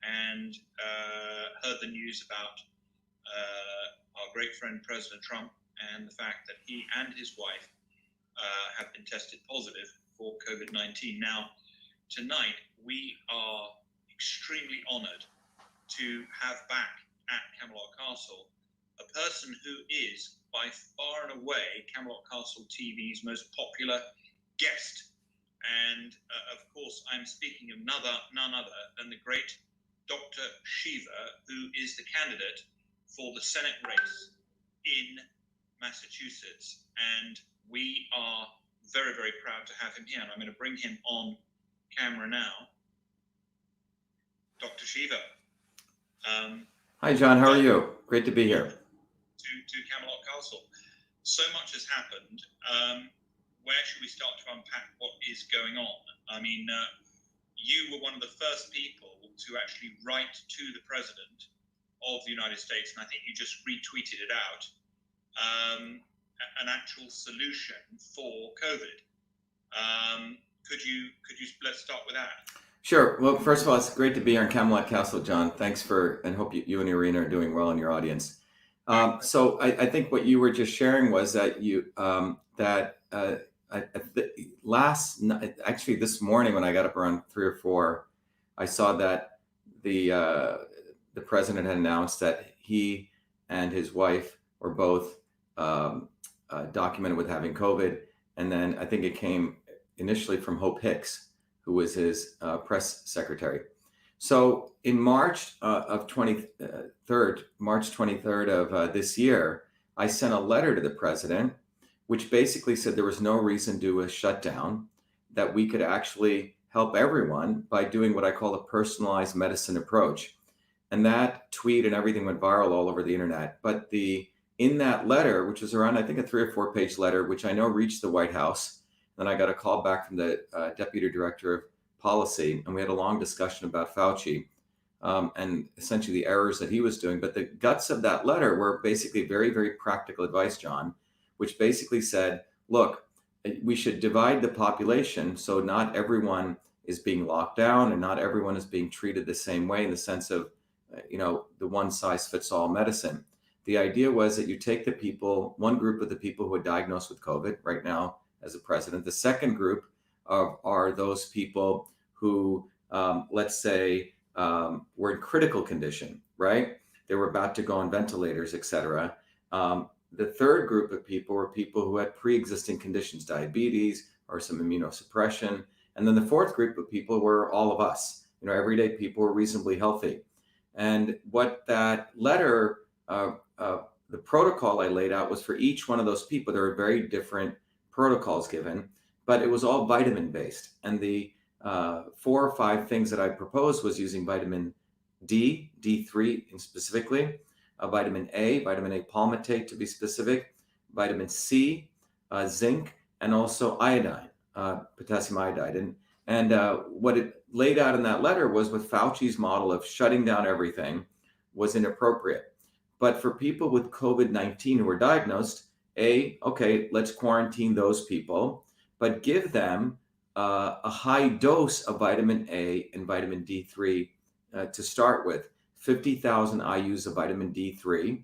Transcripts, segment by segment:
and heard the news about our great friend President Trump and the fact that he and his wife have been tested positive for COVID-19. Now, tonight we are extremely honored to have back at Camelot Castle a person who is by far and away Camelot Castle TV's most popular guest. And of course, I'm speaking of none other than the great Dr.SHIVA, who is the candidate for the Senate race in Massachusetts. And we are very, very proud to have him here. And I'm going to bring him on camera now. Dr. Shiva. Hi, John. How are you? Great to be here. To Camelot Castle. So much has happened. Where should we start to unpack what is going on? I mean, you were one of the first people to actually write to the President of the United States, and I think you just retweeted it out, an actual solution for COVID. Let's start with that. Sure. Well, first of all, it's great to be here in Camelot Castle, John. Thanks and hope you and Irina are doing well in your audience. So I think what you were just sharing was that last night, actually this morning when I got up around 3 or 4, I saw that the president had announced that he and his wife were both documented with having COVID. And then I think it came initially from Hope Hicks, who was his press secretary. So in March 23rd of this year, I sent a letter to the president, which basically said there was no reason to do a shutdown, that we could actually help everyone by doing what I call a personalized medicine approach. And that tweet and everything went viral all over the internet. But in that letter, which was around, I think, a 3 or 4 page letter, which I know reached the White House, then I got a call back from the deputy director of policy, and we had a long discussion about Fauci and essentially the errors that he was doing. But the guts of that letter were basically very, very practical advice, John, which basically said, look, we should divide the population so not everyone is being locked down and not everyone is being treated the same way in the sense of, the one size fits all medicine. The idea was that you take the people, one group of the people who are diagnosed with COVID right now as a president. The second group are those people who, let's say, were in critical condition, right? They were about to go on ventilators, et cetera. The third group of people were people who had pre-existing conditions, diabetes or some immunosuppression. And then the fourth group of people were all of us, everyday people who were reasonably healthy. And what that letter, the protocol I laid out was for each one of those people. There were very different protocols given, but it was all vitamin based. And the 4 or 5 things that I proposed was using vitamin D, D3 specifically, vitamin A palmitate to be specific, vitamin C, zinc, and also iodine, potassium iodide. And what it laid out in that letter was with Fauci's model of shutting down everything was inappropriate. But for people with COVID-19 who were diagnosed, okay, let's quarantine those people, but give them a high dose of vitamin A and vitamin D3 to start with, 50,000 IUs of vitamin D3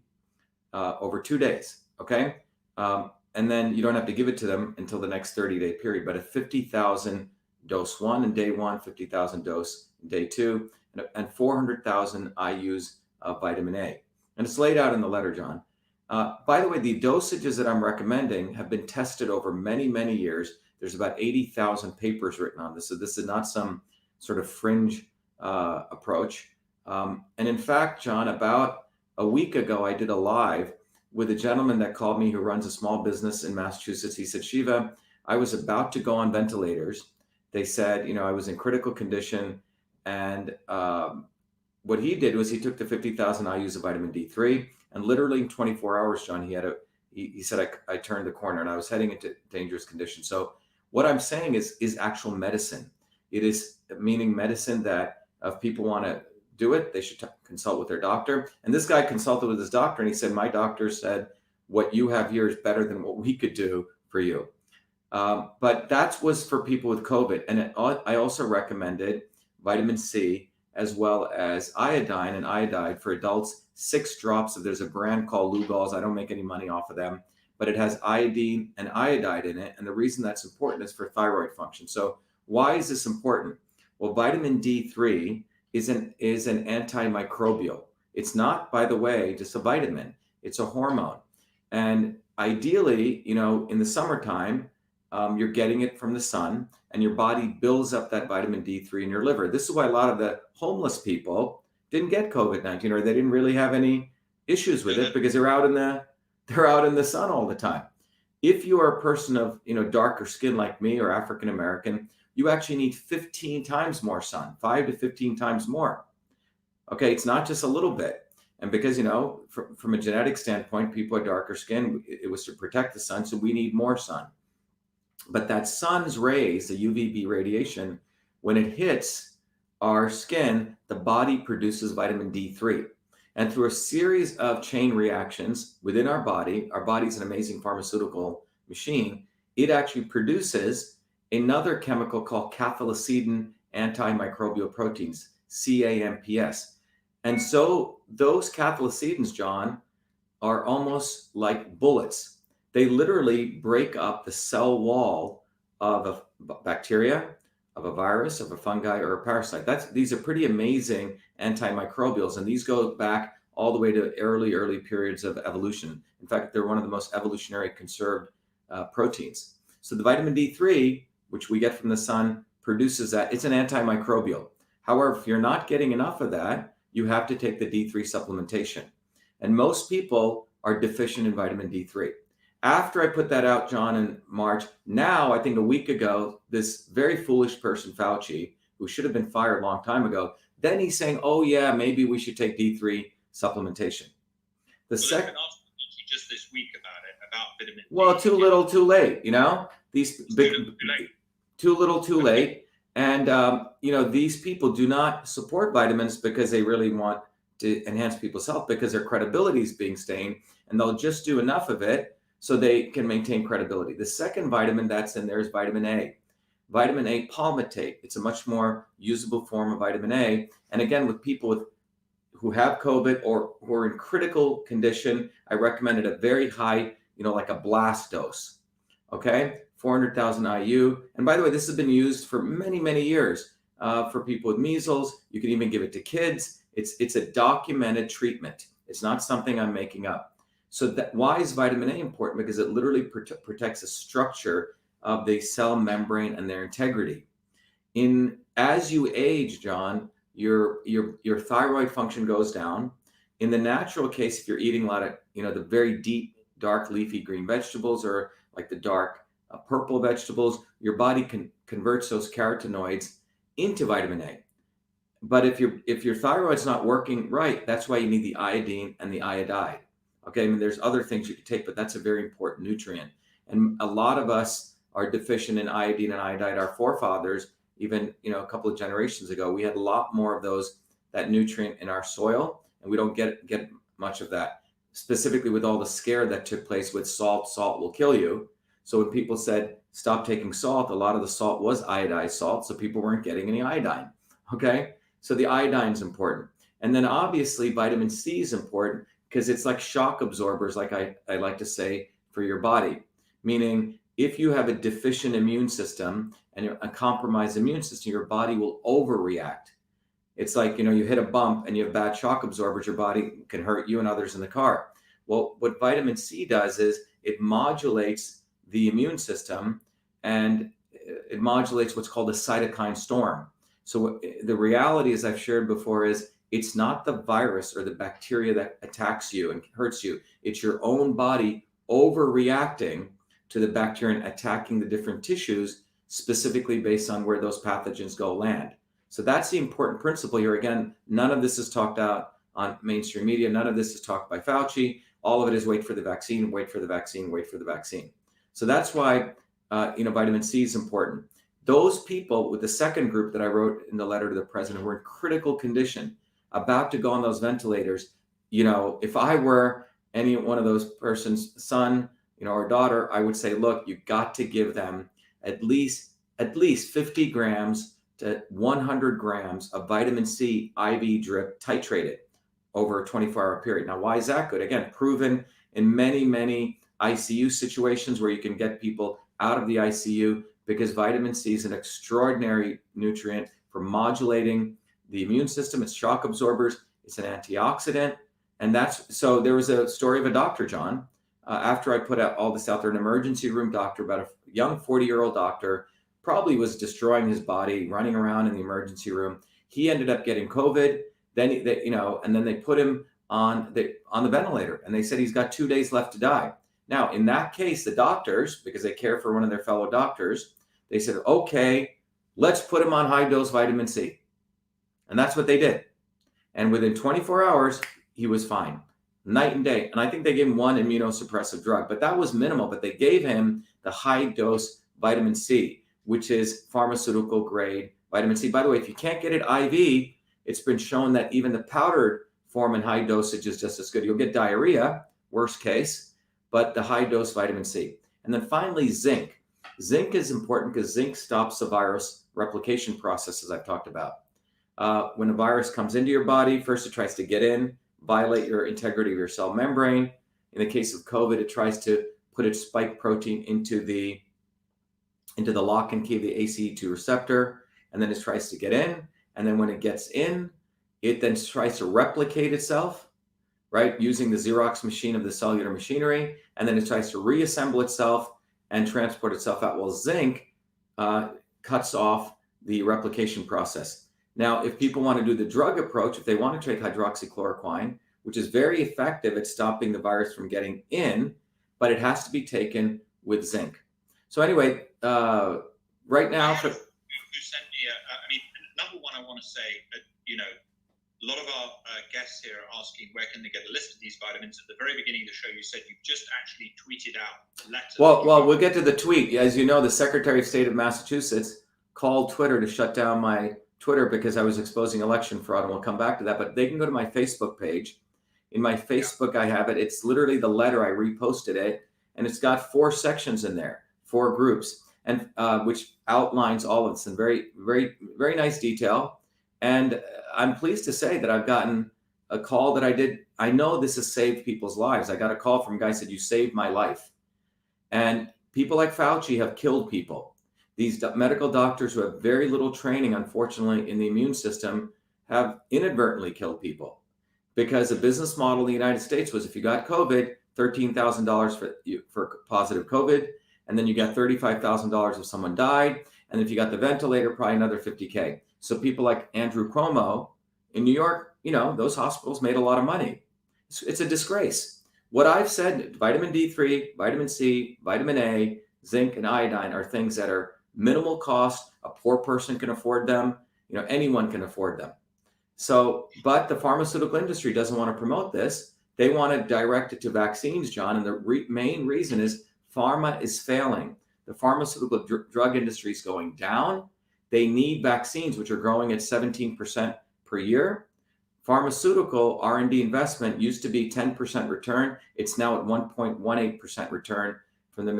over 2 days, okay? And then you don't have to give it to them until the next 30-day period, but a 50,000 dose 1 in day 1, 50,000 dose in day 2, and 400,000 IUs of vitamin A. And it's laid out in the letter, John. By the way, the dosages that I'm recommending have been tested over many, many years. There's about 80,000 papers written on this. So this is not some sort of fringe approach. And in fact, John, about a week ago, I did a live with a gentleman that called me who runs a small business in Massachusetts. He said, Shiva, I was about to go on ventilators. They said, I was in critical condition. And what he did was he took the 50,000 IUs of vitamin D3, and literally in 24 hours, John, he said, I turned the corner and I was heading into dangerous conditions. So what I'm saying is actual medicine. It is meaning medicine that if people want to do it, they should consult with their doctor. And this guy consulted with his doctor and he said, my doctor said, what you have here is better than what we could do for you. But that was for people with COVID. And I also recommended vitamin C as well as iodine and iodide for adults, 6 drops. There's a brand called Lugol's. I don't make any money off of them, but it has iodine and iodide in it. And the reason that's important is for thyroid function. So why is this important? Well, vitamin D3 is an antimicrobial. It's not, by the way, just a vitamin. It's a hormone. And ideally, in the summertime, you're getting it from the sun, and your body builds up that vitamin D3 in your liver. This is why a lot of the homeless people didn't get COVID-19, or they didn't really have any issues with it, because they're out in the sun all the time. If you are a person of darker skin like me or African American, you actually need 15 times more sun, 5 to 15 times more. Okay, it's not just a little bit. And because, from a genetic standpoint, people are darker skin, it was to protect the sun, so we need more sun. But that sun's rays, the UVB radiation, when it hits our skin, the body produces vitamin D3. And through a series of chain reactions within our body's an amazing pharmaceutical machine, it actually produces another chemical called cathelicidin antimicrobial proteins, CAMPS. And so those cathelicidins, John, are almost like bullets. They literally break up the cell wall of a bacteria, of a virus, of a fungi, or a parasite. These are pretty amazing antimicrobials, and these go back all the way to early periods of evolution. In fact, they're one of the most evolutionary conserved proteins. So the vitamin D3, which we get from the sun, produces that. It's an antimicrobial. However, if you're not getting enough of that, you have to take the D3 supplementation. And most people are deficient in vitamin D3. After I put that out, John, in March, now, I think a week ago, this very foolish person, Fauci, who should have been fired a long time ago, then he's saying, oh yeah, maybe we should take D3 supplementation. Second, just this week about vitamin D. Well, too little, too late, too little, too late. And, these people do not support vitamins because they really want to enhance people's health, because their credibility is being stained, and they'll just do enough of it so they can maintain credibility. The second vitamin that's in there is vitamin A. Vitamin A palmitate. It's a much more usable form of vitamin A. And again, with people who have COVID or who are in critical condition, I recommend it a very high, like a blast dose. Okay, 400,000 IU. And by the way, this has been used for many, many years for people with measles. You can even give it to kids. It's a documented treatment. It's not something I'm making up. So why is vitamin A important? Because it literally protects the structure of the cell membrane and their integrity. As you age, John, your thyroid function goes down. In the natural case, if you're eating a lot of the very deep, dark leafy green vegetables, or like the dark purple vegetables, your body converts those carotenoids into vitamin A. But if your thyroid's not working right, that's why you need the iodine and the iodide. Okay, there's other things you could take, but that's a very important nutrient. And a lot of us are deficient in iodine and iodide. Our forefathers, even a couple of generations ago, we had a lot more of that nutrient in our soil, and we don't get much of that. Specifically with all the scare that took place with salt will kill you. So when people said stop taking salt, a lot of the salt was iodized salt, so people weren't getting any iodine. Okay, so the iodine is important. And then obviously vitamin C is important, because it's like shock absorbers, like I like to say, for your body. Meaning, if you have a deficient immune system and a compromised immune system, your body will overreact. It's like, you hit a bump and you have bad shock absorbers, your body can hurt you and others in the car. Well, what vitamin C does is it modulates the immune system, and it modulates what's called a cytokine storm. So the reality, as I've shared before, is it's not the virus or the bacteria that attacks you and hurts you. It's your own body overreacting to the bacteria and attacking the different tissues, specifically based on where those pathogens go land. So that's the important principle here. Again, none of this is talked out on mainstream media. None of this is talked by Fauci. All of it is wait for the vaccine, wait for the vaccine, wait for the vaccine. So that's why vitamin C is important. Those people with the second group that I wrote in the letter to the president who were in critical condition, about to go on those ventilators, if I were any one of those person's son, or daughter, I would say, look, you got to give them at least 50 grams to 100 grams of vitamin C IV drip titrated over a 24-hour period. Now, why is that good? Again, proven in many, many ICU situations where you can get people out of the ICU, because vitamin C is an extraordinary nutrient for modulating the immune system. It's shock absorbers. It's an antioxidant. And so there was a story of a doctor, John, after I put out all this out there, an emergency room doctor, about a young 40-year-old doctor, probably was destroying his body, running around in the emergency room. He ended up getting COVID. Then and then they put him on the ventilator, and they said he's got 2 days left to die. Now, in that case, the doctors, because they care for one of their fellow doctors, they said, okay, let's put him on high-dose vitamin C. And that's what they did. And within 24 hours, he was fine, night and day. And I think they gave him one immunosuppressive drug, but that was minimal. But they gave him the high-dose vitamin C, which is pharmaceutical grade vitamin C. By the way, if you can't get it IV, it's been shown that even the powdered form in high dosage is just as good. You'll get diarrhea, worst case, but the high-dose vitamin C. And then finally, zinc. Zinc is important because zinc stops the virus replication process, as I've talked about. When a virus comes into your body, first it tries to get in, violate your integrity of your cell membrane. In the case of COVID, it tries to put its spike protein into the lock and key of the ACE2 receptor, and then it tries to get in. And then when it gets in, it then tries to replicate itself, right, using the Xerox machine of the cellular machinery, and then it tries to reassemble itself and transport itself out. Well, zinc cuts off the replication process. Now, if people want to do the drug approach, if they want to take hydroxychloroquine, which is very effective at stopping the virus from getting in, but it has to be taken with zinc. So anyway, right now, you sent me number one, I want to say that, a lot of our guests here are asking where can they get a list of these vitamins. At the very beginning of the show, you said you just actually tweeted out letters. Well, we'll get to the tweet. As you know, the Secretary of State of Massachusetts called Twitter to shut down my Twitter because I was exposing election fraud, and we'll come back to that. But they can go to my Facebook page. In my Facebook, I have it. It's literally the letter. I reposted it, and it's got 4 sections in there, 4 groups, and which outlines all of this in very, very, very nice detail. And I'm pleased to say that I've gotten a call that I did. I know this has saved people's lives. I got a call from a guy who said, "You saved my life." And people like Fauci have killed people. These medical doctors who have very little training, unfortunately, in the immune system have inadvertently killed people, because the business model in the United States was, if you got COVID, $13,000 for positive COVID, and then you got $35,000 if someone died, and if you got the ventilator, probably another $50K. So people like Andrew Cuomo in New York, those hospitals made a lot of money. It's a disgrace. What I've said, vitamin D3, vitamin C, vitamin A, zinc, and iodine are things that are minimal cost. A poor person can afford them. Anyone can afford them. So, but the pharmaceutical industry doesn't want to promote this. They want to direct it to vaccines, John. And the main reason is pharma is failing. The pharmaceutical drug industry is going down. They need vaccines, which are growing at 17% per year. Pharmaceutical R&D investment used to be 10% return. It's now at 1.18% return from the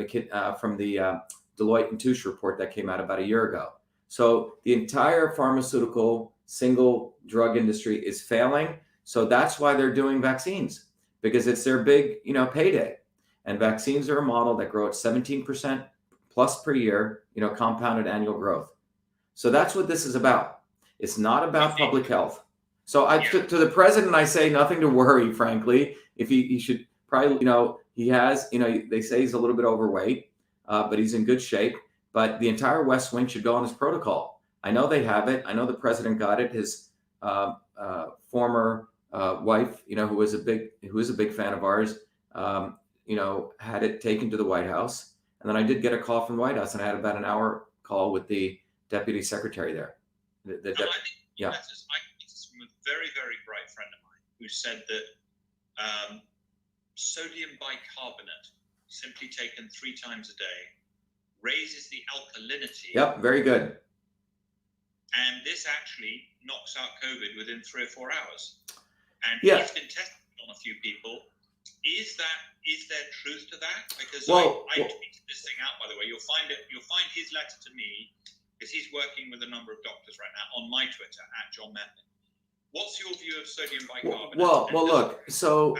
Deloitte and Touche report that came out about a year ago. So the entire pharmaceutical single drug industry is failing. So that's why they're doing vaccines, because it's their big, payday. And vaccines are a model that grow at 17% plus per year, compounded annual growth. So that's what this is about. It's not about public health. So to the president, I say nothing to worry, frankly. If he should probably, he has, they say he's a little bit overweight, but he's in good shape. But the entire West Wing should go on his protocol. I know they have it. I know the president got it. His former wife, who is a big fan of ours, had it taken to the White House. And then I did get a call from the White House, and I had about an hour call with the deputy secretary there. I think it's from a very, very bright friend of mine who said that sodium bicarbonate, simply taken 3 times a day, raises the alkalinity. Yep, very good. And this actually knocks out COVID within 3 or 4 hours. And he's been tested on a few people. Is there truth to that? Because I tweeted this thing out, by the way. You'll find his letter to me because he's working with a number of doctors right now on my Twitter at John Method. What's your view of sodium bicarbonate? Well, look. So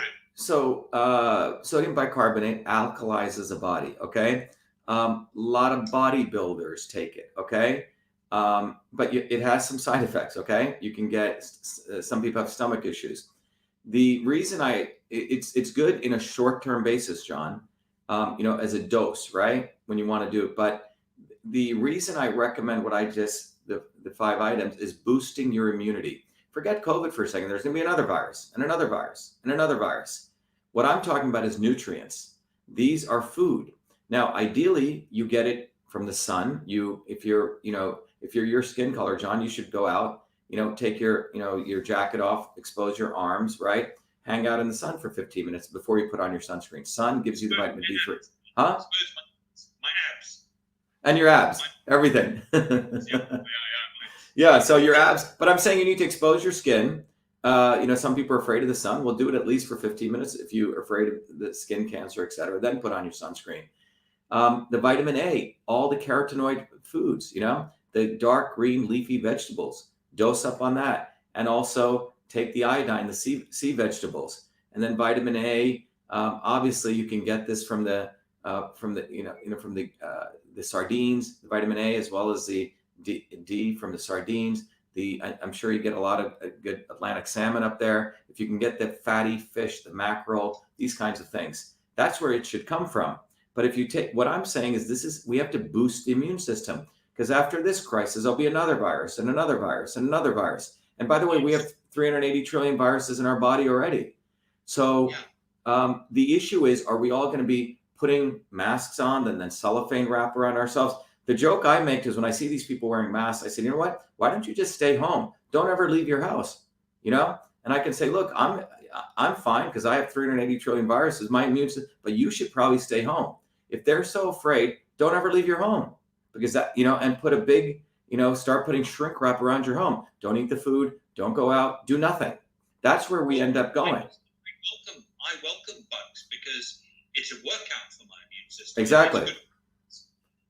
sodium bicarbonate alkalizes the body. Okay, a lot of bodybuilders take it. Okay, but it has some side effects. Okay, you can get some people have stomach issues. The reason it's good in a short-term basis, John. As a dose, right? When you want to do it, but the reason I recommend what I just the 5 items is boosting your immunity. Forget COVID for a second. There's going to be another virus and another virus and another virus. What I'm talking about is nutrients. These are food. Now, ideally, you get it from the sun. If you're your skin color, John, you should go out, take your jacket off, expose your arms, right? Hang out in the sun for 15 minutes before you put on your sunscreen. Sun gives you the vitamin D3. Huh? Expose my abs. And your abs, everything. Yeah, so your abs, but I'm saying you need to expose your skin. Some people are afraid of the sun. We'll do it at least for 15 minutes if you're afraid of the skin cancer, et cetera. Then put on your sunscreen. The vitamin A, all the carotenoid foods, the dark green leafy vegetables, dose up on that. And also take the iodine, the sea vegetables. And then vitamin A, obviously you can get this from the sardines, the vitamin A, as well as the D from the sardines. I'm sure you get a lot of good Atlantic salmon up there. If you can get the fatty fish, the mackerel, these kinds of things, that's where it should come from. But if you take, what I'm saying is we have to boost the immune system, because after this crisis, there'll be another virus and another virus and another virus. And by the way, we have 380 trillion viruses in our body already. So the issue is, are we all going to be putting masks on and then cellophane wrap around ourselves? The joke I make is when I see these people wearing masks, I say, you know what? Why don't you just stay home? Don't ever leave your house, And I can say, look, I'm fine because I have 380 trillion viruses, my immune system, but you should probably stay home. If they're so afraid, don't ever leave your home, because that, and put a big, start putting shrink wrap around your home. Don't eat the food. Don't go out. Do nothing. That's where we end up going. I welcome bugs because it's a workout for my immune system. Exactly.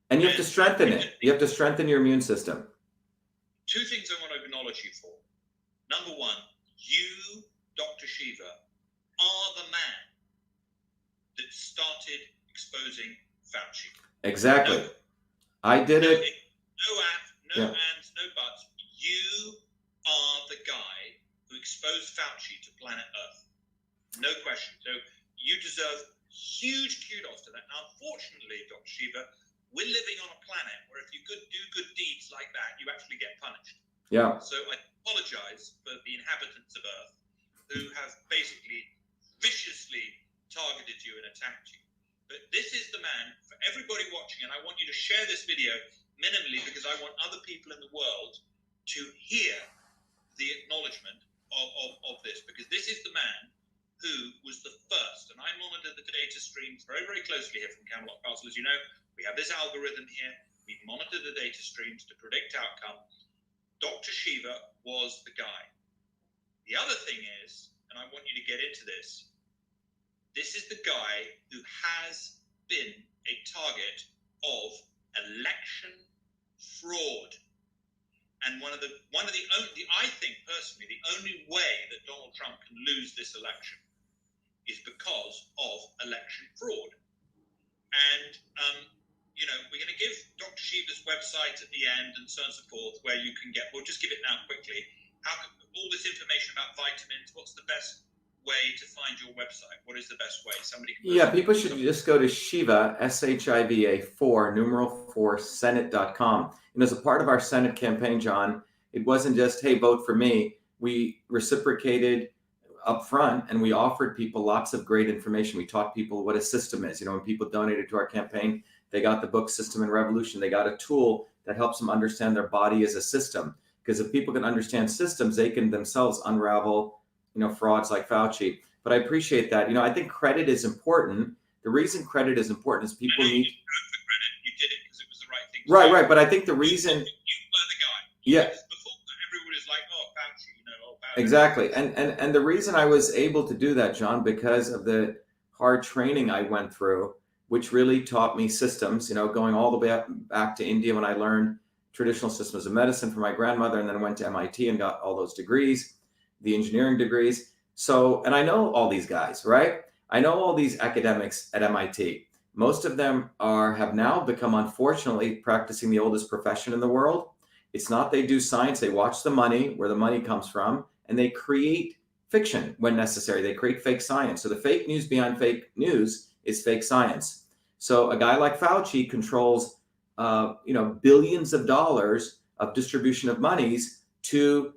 And you have to strengthen it. You have to strengthen your immune system. Two things I want to acknowledge you for. Number one, you, Dr. Shiva, are the man that started exposing Fauci. Exactly. I did it. No ands, no buts. You are the guy who exposed Fauci to planet Earth. No question. So you deserve huge kudos to that. Now, unfortunately, Dr. Shiva, we're living on a planet where if you do good deeds like that, you actually get punished. Yeah. So I apologize for the inhabitants of Earth who have basically viciously targeted you and attacked you. But this is the man for everybody watching, and I want you to share this video minimally because I want other people in the world to hear the acknowledgement of this, because this is the man who was the first, and I monitor the data streams very, very closely here from Camelot Castle. As you know, we have this algorithm here. We monitor the data streams to predict outcome. Dr. Shiva was the guy. The other thing is, and I want you to get into this is the guy who has been a target of election fraud. And one of the only, I think personally, the only way that Donald Trump can lose this election is because of election fraud. And, we're going to give Dr. Shiva's website at the end and so on and so forth, where you can we'll just give it now quickly. All this information about vitamins, what's the best way to find your website? What is the best way? People should just go to Shiva, SHIVA 4 Senate.com. And as a part of our Senate campaign, John, it wasn't just, hey, vote for me. We reciprocated up front and we offered people lots of great information. We taught people what a system is. When people donated to our campaign, they got the book System and Revolution. They got a tool that helps them understand their body as a system. Because if people can understand systems, they can themselves unravel frauds like Fauci. But I appreciate that. I think credit is important. The reason credit is important is people need. You deserve the credit. You did it because it was the right thing to do. Right. But I think the reason. You were the guy. Yeah. Before everyone is like, oh, Fauci, Fauci. Exactly. And the reason I was able to do that, John, because of the hard training I went through, which really taught me systems, going all the way back to India when I learned traditional systems of medicine for my grandmother, and then I went to MIT and got all those degrees, the engineering degrees. So, and I know all these guys, right? I know all these academics at MIT. Most of them have now become, unfortunately, practicing the oldest profession in the world. It's not they do science, they watch the money, where the money comes from, and they create fiction when necessary. They create fake science. So the fake news behind fake news is fake science. So a guy like Fauci controls, billions of dollars of distribution of monies to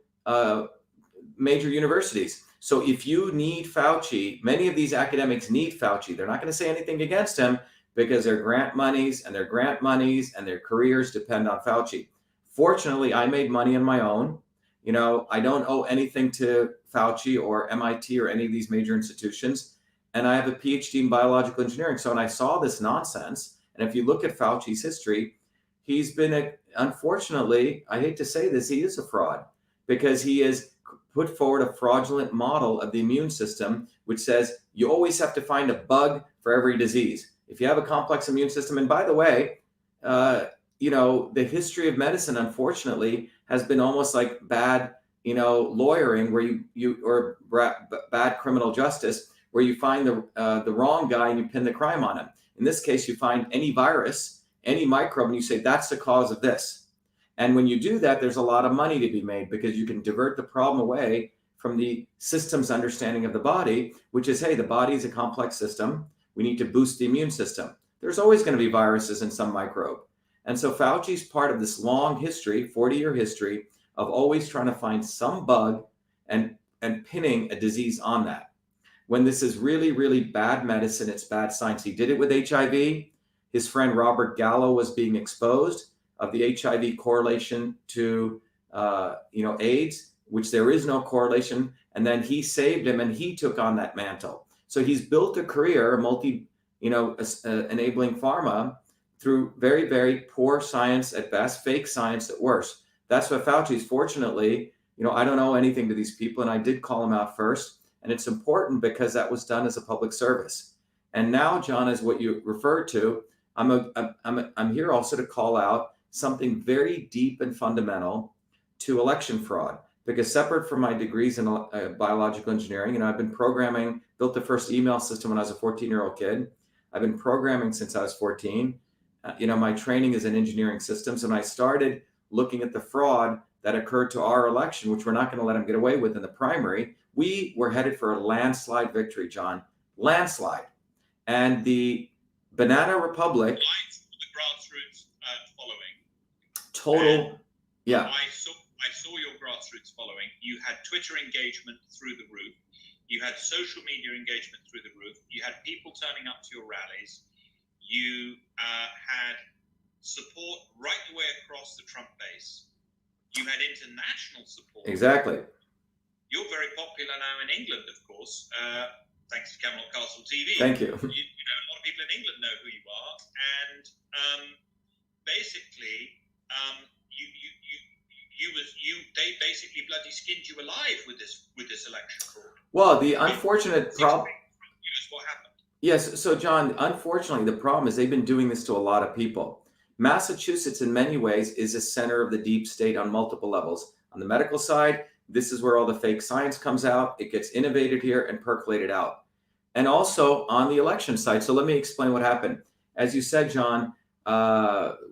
major universities. So if you need Fauci, many of these academics need Fauci. They're not going to say anything against him because their grant monies and their careers depend on Fauci. Fortunately, I made money on my own. I don't owe anything to Fauci or MIT or any of these major institutions. And I have a PhD in biological engineering. So when I saw this nonsense, and if you look at Fauci's history, he's been, unfortunately, I hate to say this, he is a fraud because he has put forward a fraudulent model of the immune system, which says you always have to find a bug for every disease. If you have a complex immune system, and by the way, the history of medicine, unfortunately, has been almost like bad, lawyering, where or bad criminal justice, where you find the wrong guy and you pin the crime on him. In this case, you find any virus, any microbe, and you say that's the cause of this. And when you do that, there's a lot of money to be made because you can divert the problem away from the system's understanding of the body, which is, hey, the body is a complex system. We need to boost the immune system. There's always going to be viruses in some microbe. And so Fauci's part of this long history, 40-year history, of always trying to find some bug and pinning a disease on that. When this is really, really bad medicine, it's bad science. He did it with HIV. His friend Robert Gallo was being exposed of the HIV correlation to, AIDS, which there is no correlation. And then he saved him and he took on that mantle. So he's built a career, enabling pharma through very, very poor science at best, fake science at worst. That's what Fauci's, fortunately, I don't owe anything to these people. And I did call him out first. And it's important because that was done as a public service. And now, John, is what you referred to. I'm here also to call out something very deep and fundamental to election fraud, because separate from my degrees in biological engineering, I've been programming, built the first email system when I was a 14-year-old kid. I've been programming since I was 14. My training is in engineering systems, and I started looking at the fraud that occurred to our election, which we're not going to let them get away with in the primary. We were headed for a landslide victory, John, landslide. And the Banana Republic, the grassroots following. Total, yeah. I saw your grassroots following. You had Twitter engagement through the roof. You had social media engagement through the roof. You had people turning up to your rallies. You had support right the way across the Trump base. You had international support. Exactly. You're very popular now in England, of course, thanks to Camelot Castle TV. Thank you. A lot of people in England know who you are, and basically, they basically bloody skinned you alive with this election fraud. Well, the unfortunate problem. What happened? Yes. So, John, unfortunately, the problem is they've been doing this to a lot of people. Massachusetts, in many ways, is a center of the deep state on multiple levels. On the medical side, this is where all the fake science comes out. It gets innovated here and percolated out. And also on the election side. So let me explain what happened. As you said, John,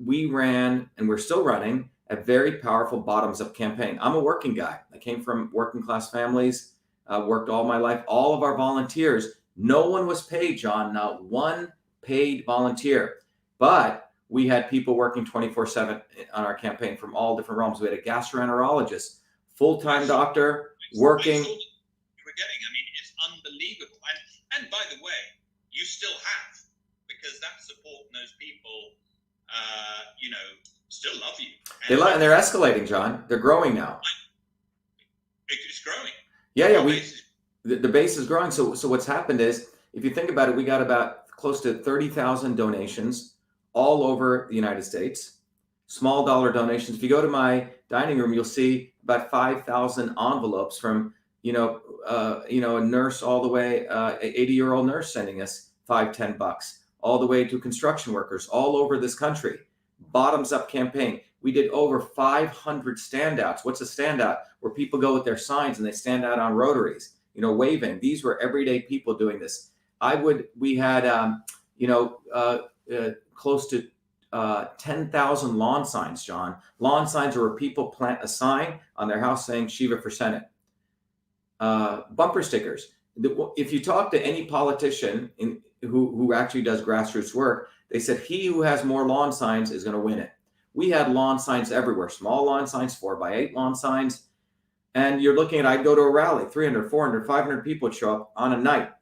we ran, and we're still running, a very powerful bottoms-up campaign. I'm a working guy. I came from working class families, worked all my life. All of our volunteers, no one was paid, John, not one paid volunteer. But we had people working 24/7 on our campaign from all different realms. We had a gastroenterologist, full-time doctor, working. I saw that you were getting. I mean, it's unbelievable. And by the way, you still have, because that support and those people, still love you. And they're escalating, John. They're growing now. It's growing. Yeah. The base is growing. So what's happened is, if you think about it, we got about close to 30,000 donations all over the United States. Small dollar donations. If you go to my dining room, you'll see about 5,000 envelopes from, a nurse all the way, an 80-year-old nurse sending us $5-10, all the way to construction workers all over this country. Bottoms up campaign. We did over 500 standouts. What's a standout? Where people go with their signs and they stand out on rotaries, waving. These were everyday people doing this. We had, close to 10,000 lawn signs, John. Lawn signs are where people plant a sign on their house saying Shiva for Senate. Bumper stickers. If you talk to any politician who actually does grassroots work, they said he who has more lawn signs is going to win it. We had lawn signs everywhere, small lawn signs, 4x8 lawn signs. And you're looking at, I'd go to a rally, 300, 400, 500 people would show up on a night.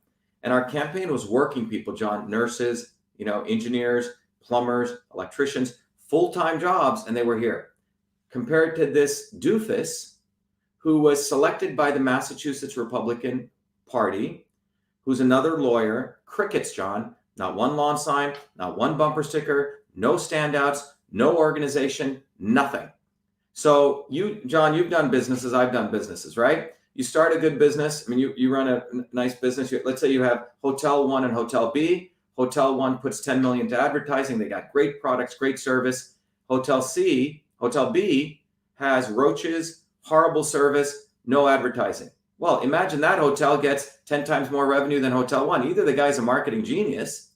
And our campaign was working people, John, nurses, engineers, plumbers, electricians, full-time jobs, and they were here. Compared to this doofus who was selected by the Massachusetts Republican Party, who's another lawyer, crickets, John, not one lawn sign, not one bumper sticker, no standouts, no organization, nothing. So you, John, you've done businesses, I've done businesses, right? You start a good business. I mean, you run a nice business. Let's say you have Hotel 1 and Hotel B. Hotel 1 puts 10 million to advertising. They got great products, great service. Hotel B has roaches, horrible service, no advertising. Well, imagine that hotel gets 10 times more revenue than Hotel 1. Either the guy's a marketing genius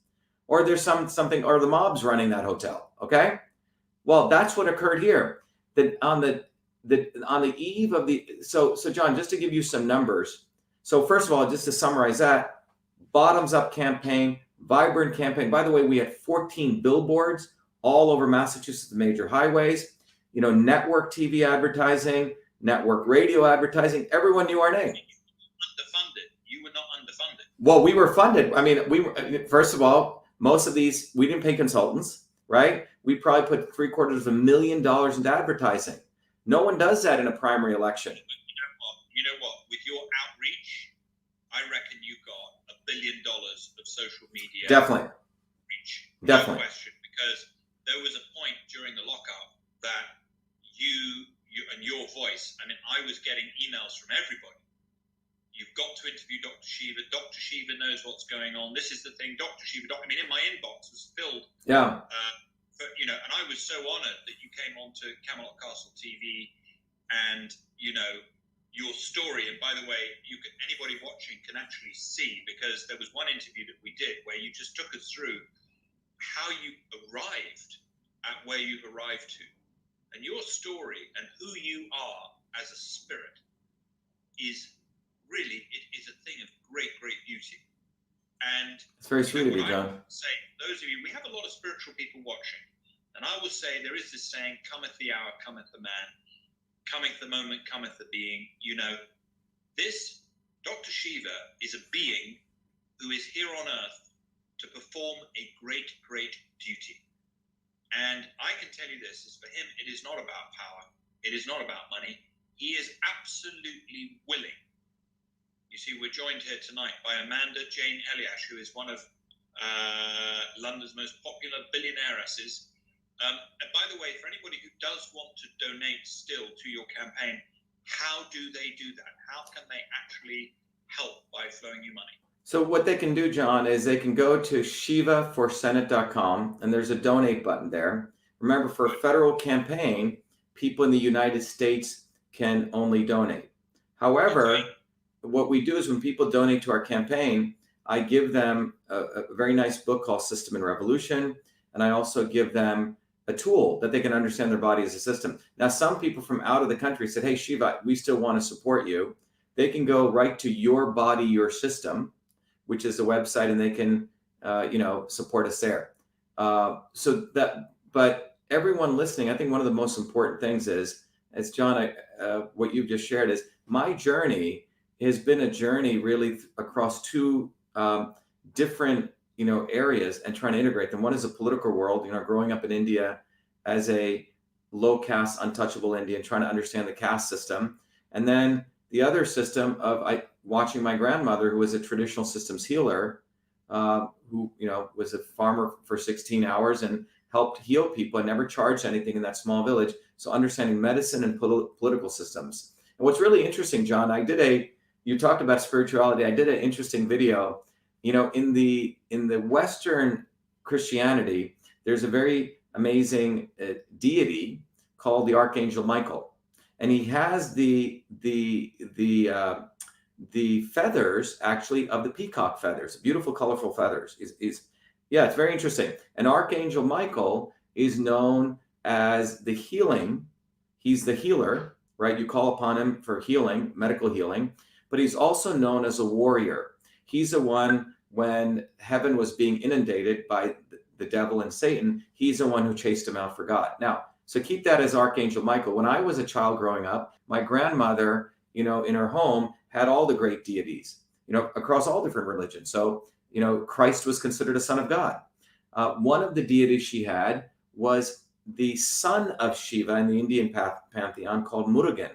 or there's something, or the mob's running that hotel, okay? Well, that's what occurred here. That on the eve of so John, just to give you some numbers. So first of all, just to summarize that, bottoms up campaign, vibrant campaign. By the way, we had 14 billboards all over Massachusetts, the major highways, network TV advertising, network radio advertising. Everyone knew our name. Underfunded. You were not underfunded. Well, we were funded. I mean, first of all, most of these, we didn't pay consultants, right? We probably put $750,000 into advertising. No one does that in a primary election. You know what? With your outreach, I reckon you got $1 billion of social media. Definitely. Reach. Definitely. No question. Because there was a point during the lockup that you and your voice, I mean, I was getting emails from everybody. You've got to interview Dr. Shiva. Dr. Shiva knows what's going on. This is the thing. Dr. Shiva. I mean, in my inbox was filled. Yeah. And I was so honored that you came on to Camelot Castle TV and, your story. And by the way, anybody watching can actually see, because there was one interview that we did where you just took us through how you arrived at where you've arrived to. And your story and who you are as a spirit is really, it is a thing of great, great beauty. And it's very sweet of you, John. Say, those of you, we have a lot of spiritual people watching. And I will say there is this saying, cometh the hour, cometh the man, cometh the moment, cometh the being. This Dr. Shiva is a being who is here on earth to perform a great, great duty. And I can tell you this, is for him, it is not about power. It is not about money. He is absolutely willing. You see, we're joined here tonight by Amanda Jane Eliash, who is one of London's most popular billionairesses. And by the way, for anybody who does want to donate still to your campaign, how do they do that? How can they actually help by flowing you money? So what they can do, John, is they can go to shivaforsenate.com, and there's a donate button there. Remember, for a federal campaign, people in the United States can only donate. However, what we do is when people donate to our campaign, I give them a very nice book called System and Revolution, and I also give them a tool that they can understand their body as a system. Now, some people from out of the country said, hey, Shiva, we still want to support you. They can go right to Your Body, Your System, which is the website, and they can, support us there. But everyone listening, I think one of the most important things is, as John, what you've just shared is my journey has been a journey really across two different, areas and trying to integrate them. One is a political world, growing up in India as a low caste, untouchable Indian, trying to understand the caste system. And then the other system of watching my grandmother, who was a traditional systems healer, who, was a farmer for 16 hours and helped heal people and never charged anything in that small village. So understanding medicine and political systems. And what's really interesting, John, you talked about spirituality. I did an interesting video. In the Western Christianity, there's a very amazing deity called the Archangel Michael, and he has the feathers actually of the peacock feathers, beautiful, colorful feathers. Yeah, it's very interesting. And Archangel Michael is known as the healing. He's the healer, right? You call upon him for healing, medical healing, but he's also known as a warrior. He's the one, when heaven was being inundated by the devil and Satan, he's the one who chased him out for God. Now, so keep that as Archangel Michael. When I was a child growing up, my grandmother, in her home had all the great deities, across all different religions. So, Christ was considered a son of God. One of the deities she had was the son of Shiva in the Indian pantheon, called Murugan,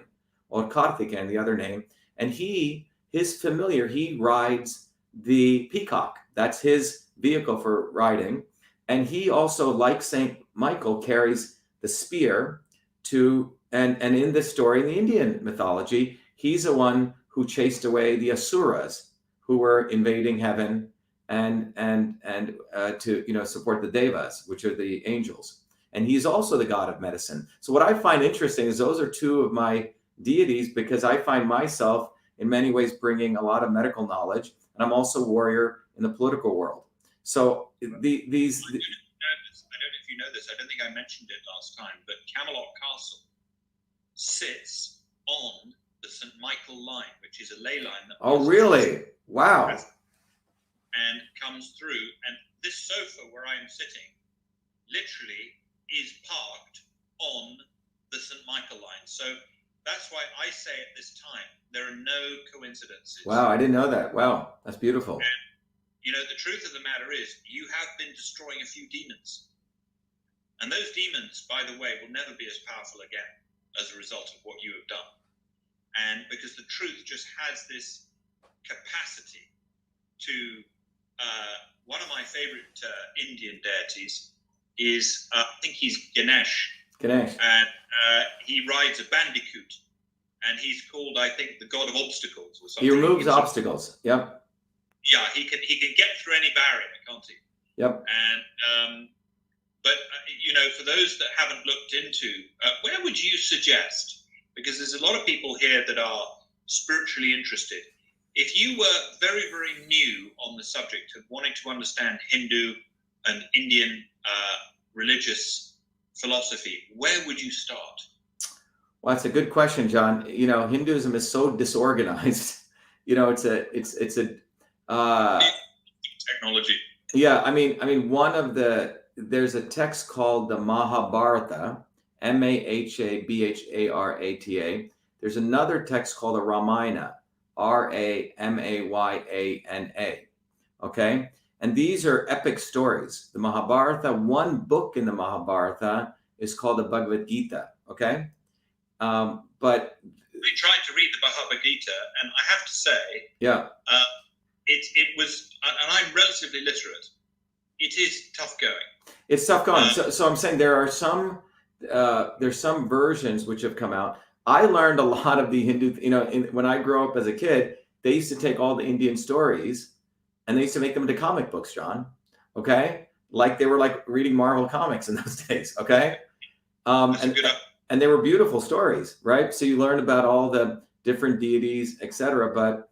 or Karthikeyan, the other name. And his familiar, he rides the peacock. That's his vehicle for riding. And he also, like Saint Michael, carries the spear and in this story, in the Indian mythology, he's the one who chased away the asuras who were invading heaven and to support the devas, which are the angels. And he's also the god of medicine. So what I find interesting is those are two of my deities, because I find myself in many ways bringing a lot of medical knowledge, and I'm also a warrior in the political world. So these. I don't know if you know this. I don't think I mentioned it last time, but Camelot Castle sits on the St. Michael line, which is a ley line. Oh, really? Wow. And comes through. And this sofa where I'm sitting literally is parked on the St. Michael line. So that's why I say at this time, there are no coincidences. Wow, I didn't know that. Wow, that's beautiful. And, the truth of the matter is, you have been destroying a few demons. And those demons, by the way, will never be as powerful again as a result of what you have done. And because the truth just has this capacity to, one of my favorite Indian deities is, I think he's Ganesh. Ganesh. And he rides a bandicoot. And he's called, I think, the god of obstacles or something. He removes obstacles. Yep. Yeah, he can get through any barrier, can't he? Yep. And but for those that haven't looked into, where would you suggest? Because there's a lot of people here that are spiritually interested. If you were very, very new on the subject of wanting to understand Hindu and Indian religious philosophy, where would you start? Well, that's a good question, John. Hinduism is so disorganized. It's a technology. Yeah, I mean, there's a text called the Mahabharata, Mahabharata. There's another text called the Ramayana, Ramayana. Okay, and these are epic stories. The Mahabharata, one book in the Mahabharata is called the Bhagavad Gita. Okay, but we tried to read the Bhagavad Gita, and I have to say, yeah. It was, and I'm relatively literate. It is tough going. It's tough going. So I'm saying there's some versions which have come out. I learned a lot of the Hindu, when I grew up as a kid, they used to take all the Indian stories and they used to make them into comic books, John. Okay, like they were like reading Marvel comics in those days. Okay, and they were beautiful stories, right? So you learn about all the different deities, etc. But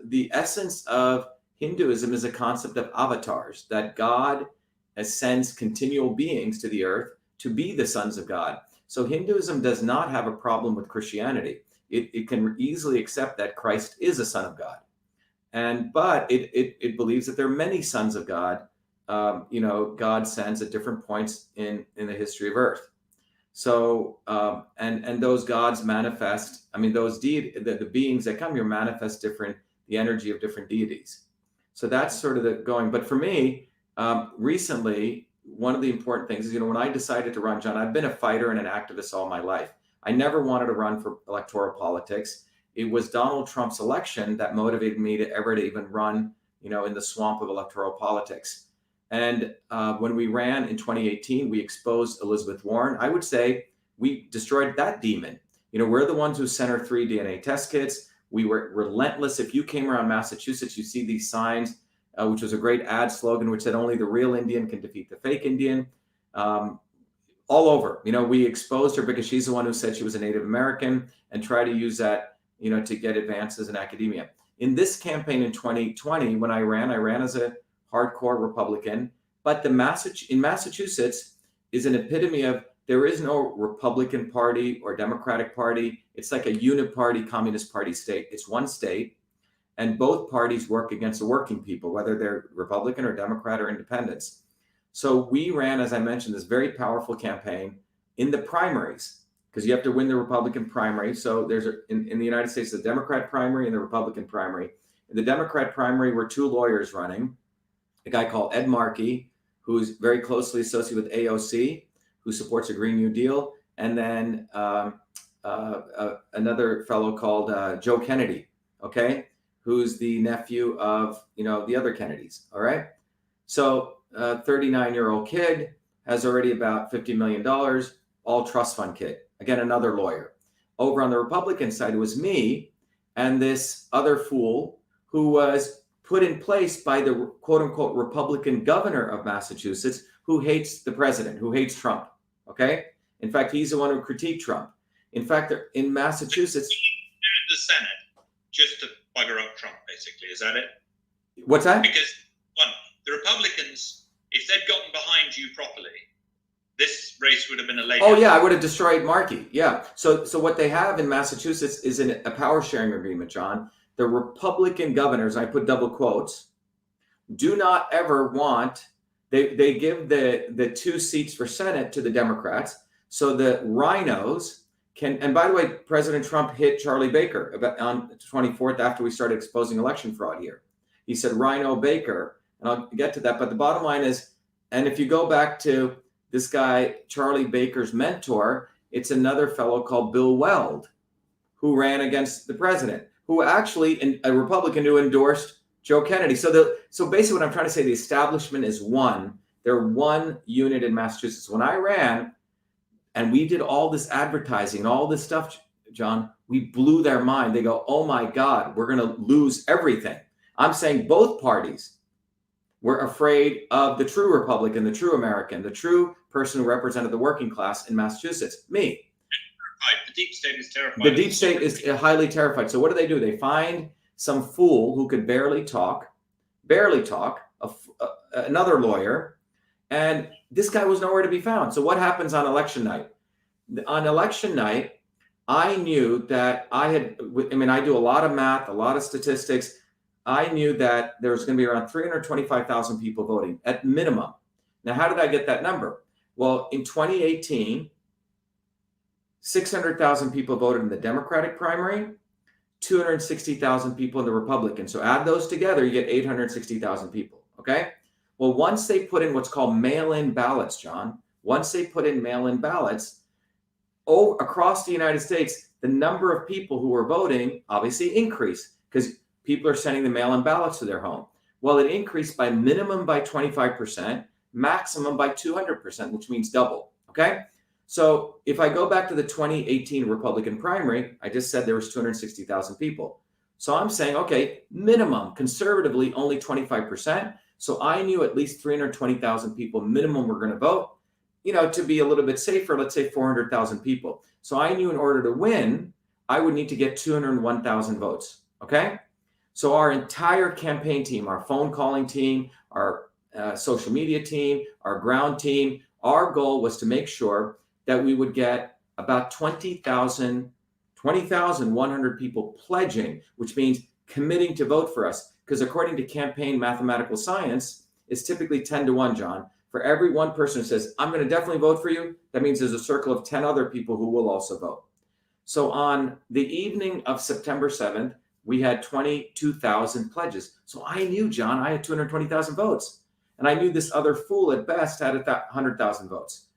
the essence of Hinduism is a concept of avatars, that God ascends continual beings to the earth to be the sons of God. So Hinduism does not have a problem with Christianity. It can easily accept that Christ is a son of God. But it believes that there are many sons of God, God sends at different points in the history of earth. So, and those gods manifest, those the beings that come here manifest the energy of different deities. So that's sort of the going. But for me, recently, one of the important things is, when I decided to run, John, I've been a fighter and an activist all my life. I never wanted to run for electoral politics. It was Donald Trump's election that motivated me to even run, in the swamp of electoral politics. And when we ran in 2018, we exposed Elizabeth Warren. I would say we destroyed that demon. We're the ones who sent her 3 DNA test kits. We were relentless. If you came around Massachusetts, you see these signs, which was a great ad slogan, which said only the real Indian can defeat the fake Indian. all over. We exposed her because she's the one who said she was a Native American and tried to use that, to get advances in academia. In this campaign in 2020, when I ran as a hardcore Republican, but in Massachusetts is an epitome of there is no Republican Party or Democratic Party. It's like a uniparty Communist Party state. It's one state, and both parties work against the working people, whether they're Republican or Democrat or independents. So we ran, as I mentioned, this very powerful campaign in the primaries, because you have to win the Republican primary. So there's in the United States, the Democrat primary and the Republican primary. In the Democrat primary were two lawyers running, a guy called Ed Markey, who's very closely associated with AOC, who supports a Green New Deal, and then another fellow called Joe Kennedy, okay, who's the nephew of the other Kennedys. All right, so 39-year-old kid has already about $50 million, all trust fund kid. Again, another lawyer. Over on the Republican side, it was me and this other fool who was put in place by the quote unquote Republican governor of Massachusetts, who hates the president, who hates Trump. Okay. In fact, he's the one who critiqued Trump. In fact, in Massachusetts, the Senate just to bugger up Trump, basically. Is that it? What's that? Because one, the Republicans, if they'd gotten behind you properly, this race would have been a late. Oh yeah, I would have destroyed Markey. Yeah. So what they have in Massachusetts is a power sharing agreement, John. The Republican governors, I put double quotes, do not ever want. They give the 2 seats for Senate to the Democrats, so the rhinos can. And by the way, President Trump hit Charlie Baker on the 24th after we started exposing election fraud here. He said Rhino Baker, and I'll get to that. But the bottom line is, and if you go back to this guy, Charlie Baker's mentor, it's another fellow called Bill Weld, who ran against the president, who actually, a Republican who endorsed Joe Kennedy. So basically what I'm trying to say, the establishment is one. They're one unit in Massachusetts. When I ran and we did all this advertising, all this stuff, John, we blew their mind. They go, oh my God, we're going to lose everything. I'm saying both parties were afraid of the true Republican, the true American, the true person who represented the working class in Massachusetts, me. The deep state is terrified. The deep state is highly terrified. So what do? They find some fool who could barely talk, another lawyer, and this guy was nowhere to be found. So what happens on election night? On election night, I knew that I do a lot of math, a lot of statistics. I knew that there was going to be around 325,000 people voting at minimum. Now, how did I get that number? Well, in 2018, 600,000 people voted in the Democratic primary, 260,000 people in the Republican. So add those together, you get 860,000 people, okay? Well, once they put in what's called mail-in ballots, John, across the United States, the number of people who were voting obviously increased because people are sending the mail-in ballots to their home. Well, it increased by minimum by 25%, maximum by 200%, which means double, okay? So if I go back to the 2018 Republican primary, I just said there was 260,000 people. So I'm saying, okay, minimum, conservatively, only 25%. So I knew at least 320,000 people minimum were going to vote. To be a little bit safer, let's say 400,000 people. So I knew in order to win, I would need to get 201,000 votes, okay? So our entire campaign team, our phone calling team, our social media team, our ground team, our goal was to make sure that we would get about 20,100 people pledging, which means committing to vote for us. Because according to campaign mathematical science, it's typically 10 to 1, John. For every one person who says, I'm going to definitely vote for you, that means there's a circle of 10 other people who will also vote. So on the evening of September 7th, we had 22,000 pledges. So I knew, John, I had 220,000 votes. And I knew this other fool at best had 100,000 votes.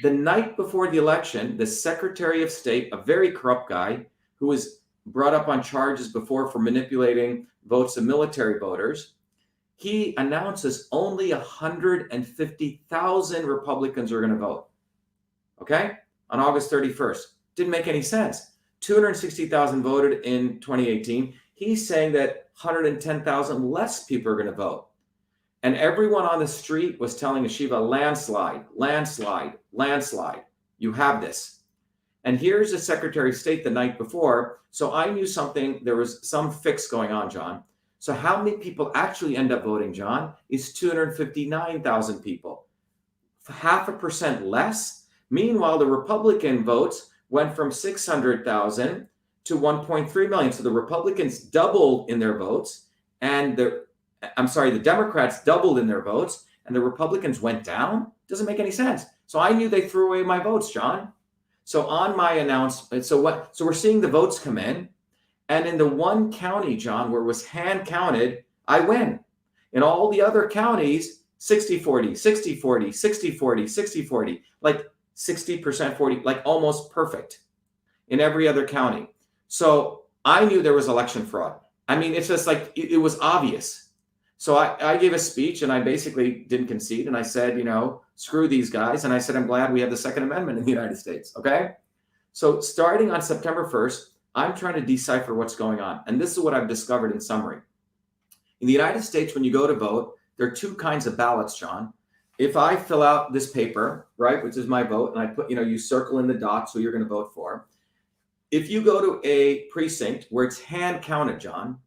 The night before the election, the Secretary of State, a very corrupt guy who was brought up on charges before for manipulating votes of military voters, he announces only 150,000 Republicans are going to vote. Okay? On August 31st. Didn't make any sense. 260,000 voted in 2018. He's saying that 110,000 less people are going to vote. And everyone on the street was telling Shiva, landslide, landslide, landslide. You have this. And here's the Secretary of State the night before. So I knew something, there was some fix going on, John. So how many people actually end up voting, John, is 259,000 people. 0.5% less. Meanwhile, the Republican votes went from 600,000 to 1.3 million. So the Republicans doubled in their votes, and the Democrats doubled in their votes, and the Republicans went down. Doesn't make any sense. So I knew they threw away my votes, John. So on my announcement, so we're seeing the votes come in, and in the one county, John, where it was hand counted, I win. In all the other counties, 60-40, 60-40, 60-40, 60-40, like 60% 40, like almost perfect in every other county. So I knew there was election fraud. I mean, it's just like, it was obvious. So I gave a speech, and I basically didn't concede. And I said, screw these guys. And I said, I'm glad we have the Second Amendment in the United States. Okay. So starting on September 1st, I'm trying to decipher what's going on. And this is what I've discovered in summary. In the United States, when you go to vote, there are two kinds of ballots, John. If I fill out this paper, right, which is my vote, and I put, you circle in the dots who you're going to vote for. If you go to a precinct where it's hand counted, John,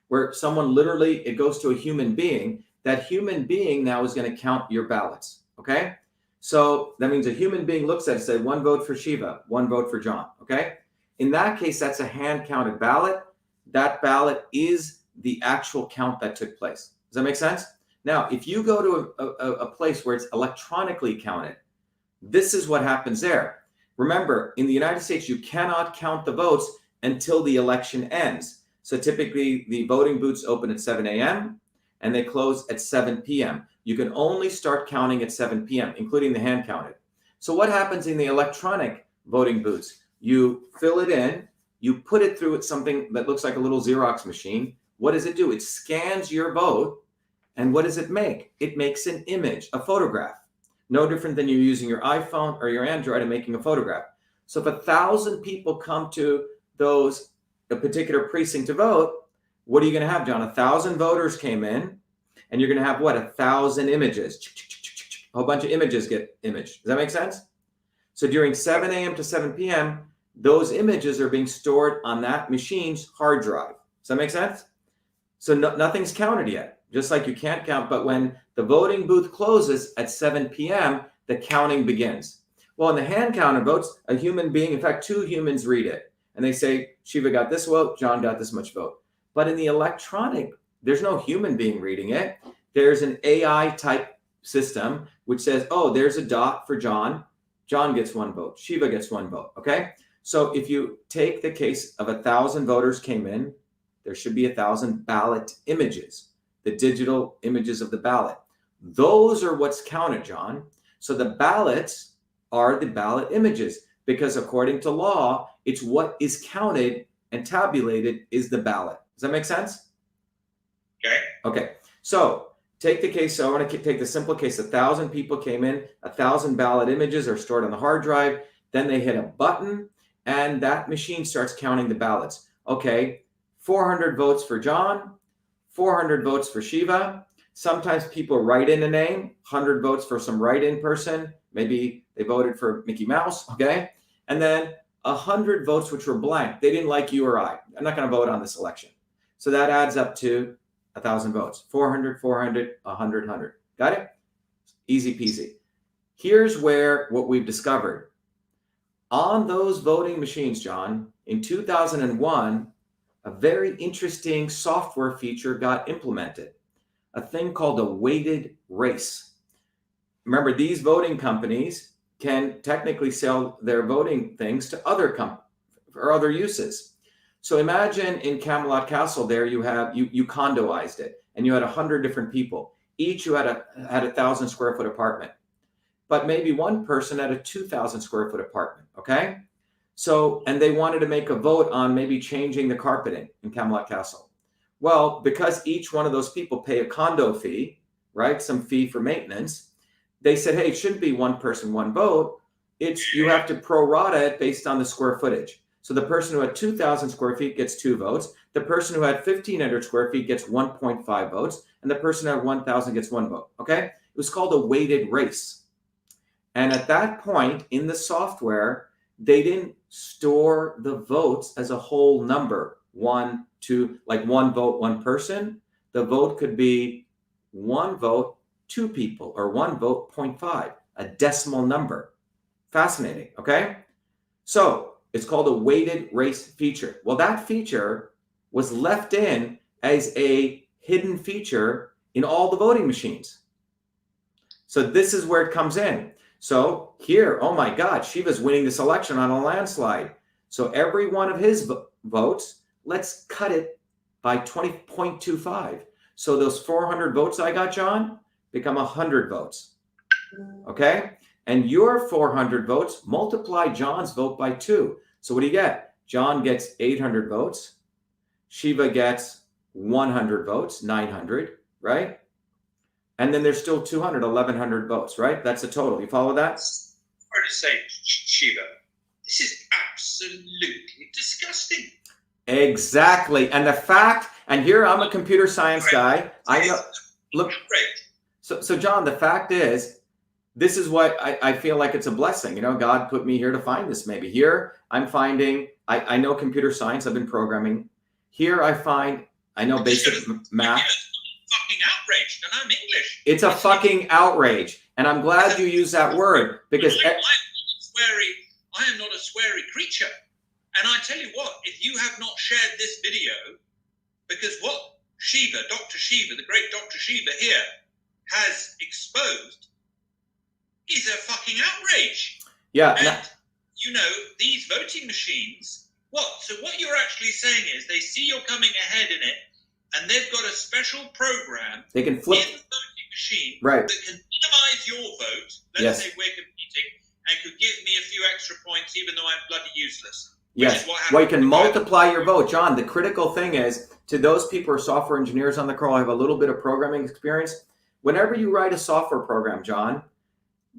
where someone literally, it goes to a human being, that human being now is going to count your ballots. Okay. So that means a human being looks at it and says, one vote for Shiva, one vote for John. Okay. In that case, that's a hand counted ballot. That ballot is the actual count that took place. Does that make sense? Now, if you go to a place where it's electronically counted, this is what happens there. Remember, in the United States, you cannot count the votes until the election ends. So typically, the voting booths open at 7 a.m. and they close at 7 p.m. You can only start counting at 7 p.m., including the hand counted. So what happens in the electronic voting booths? You fill it in, you put it through something that looks like a little Xerox machine. What does it do? It scans your vote. And what does it make? It makes an image, a photograph. No different than you using your iPhone or your Android and making a photograph. So if 1,000 people come to a particular precinct to vote, what are you going to have, John? 1,000 voters came in, and you're going to have what? 1,000 images. A whole bunch of images get imaged. Does that make sense? So during 7 a.m. to 7 p.m., those images are being stored on that machine's hard drive. Does that make sense? So nothing's counted yet. Just like you can't count, but when the voting booth closes at 7 p.m., the counting begins. Well, in the hand counted votes, a human being, in fact, two humans read it. And they say, Shiva got this vote, John got this much vote. But in the electronic, there's no human being reading it. There's an AI type system which says, oh, there's a dot for John. John gets one vote. Shiva gets one vote. Okay. So if you take the case of 1,000 voters came in, there should be 1,000 ballot images. The digital images of the ballot. Those are what's counted, John. So the ballots are the ballot images because according to law, it's what is counted and tabulated is the ballot. Does that make sense? Okay. So take the case. So I want to take the simple case. 1,000 people came in, 1,000 ballot images are stored on the hard drive. Then they hit a button and that machine starts counting the ballots. Okay. 400 votes for John. 400 votes for Shiva. Sometimes people write in a name, 100 votes for some write-in person. Maybe they voted for Mickey Mouse, okay? And then 100 votes which were blank. They didn't like you or I. I'm not going to vote on this election. So that adds up to 1,000 votes. 400, 400, 100, 100. Got it? Easy peasy. Here's where what we've discovered. On those voting machines, John, in 2001, a very interesting software feature got implemented, a thing called a weighted race. Remember, these voting companies can technically sell their voting things to other companies for other uses. So imagine in Camelot Castle there you condoized it and you had 100 different people. Each you had a 1,000 square foot apartment, but maybe one person had a 2,000 square foot apartment, okay? So, and they wanted to make a vote on maybe changing the carpeting in Camelot Castle. Well, because each one of those people pay a condo fee, right? Some fee for maintenance. They said, hey, it shouldn't be one person, one vote. You have to prorata it based on the square footage. So the person who had 2,000 square feet gets 2 votes. The person who had 1,500 square feet gets 1.5 votes. And the person who had 1,000 gets 1 vote, okay? It was called a weighted race. And at that point in the software, they didn't store the votes as a whole number. 1, 2, like 1 vote, 1 person. The vote could be 1 vote, 2 people, or 1 vote, 0.5, a decimal number. Fascinating, okay? So it's called a weighted race feature. Well, that feature was left in as a hidden feature in all the voting machines. So this is where it comes in. So here, oh my God, Shiva's winning this election on a landslide. So every one of his votes, let's cut it by 20.25. So those 400 votes I got, John, become 100 votes. Okay? And your 400 votes, multiply John's vote by 2. So what do you get? John gets 800 votes. Shiva gets 100 votes, 900, right? And then there's still 200, 1,100 votes, right? That's the total. You follow that? Hard to say, Shiva. This is absolutely disgusting. Exactly. And the fact, and here I'm a computer science guy. I know. Look. So John, the fact is, this is what I feel like it's a blessing. You know, God put me here to find this. Maybe here I'm finding, I know computer science. I've been programming. Here I know basic math. Fucking outraged, and I'm English. It's a fucking outrage, and I'm glad you use that word because I am not a sweary creature. And I tell you what, if you have not shared this video, because what Shiva, Dr. Shiva, the great Dr. Shiva here, has exposed is a fucking outrage. Yeah. And you know, these voting machines, so what you're actually saying is they see you're coming ahead in it, and they've got a special program they can flip in the voting machine right. that can minimize your vote. Let's say we're competing, and could give me a few extra points, even though I'm bloody useless. Yes. Well, you can multiply your vote, John. The critical thing is, to those people who are software engineers on the call, have a little bit of programming experience. Whenever you write a software program, John,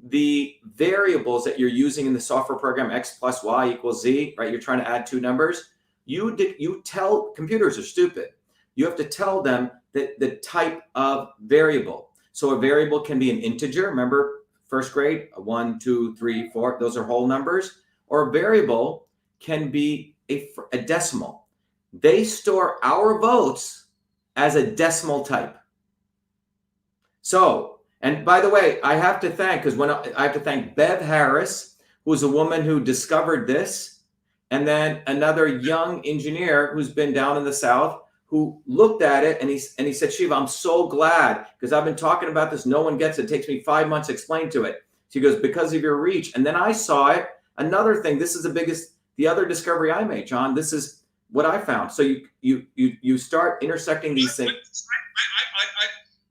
the variables that you're using in the software program, X plus Y equals Z, right? You're trying to add 2 numbers. You tell computers are stupid. You have to tell them that the type of variable. So a variable can be an integer. Remember, first grade, 1, 2, 3, 4. Those are whole numbers. Or a variable can be a decimal. They store our votes as a decimal type. So, and by the way, I have to thank Bev Harris, who's a woman who discovered this, and then another young engineer who's been down in the South who looked at it and he said, Shiva, I'm so glad because I've been talking about this. No one gets it. It takes me 5 months to explain to it. She goes, because of your reach. And then I saw it. Another thing, this is the other discovery I made, John. This is what I found. So you start intersecting these things.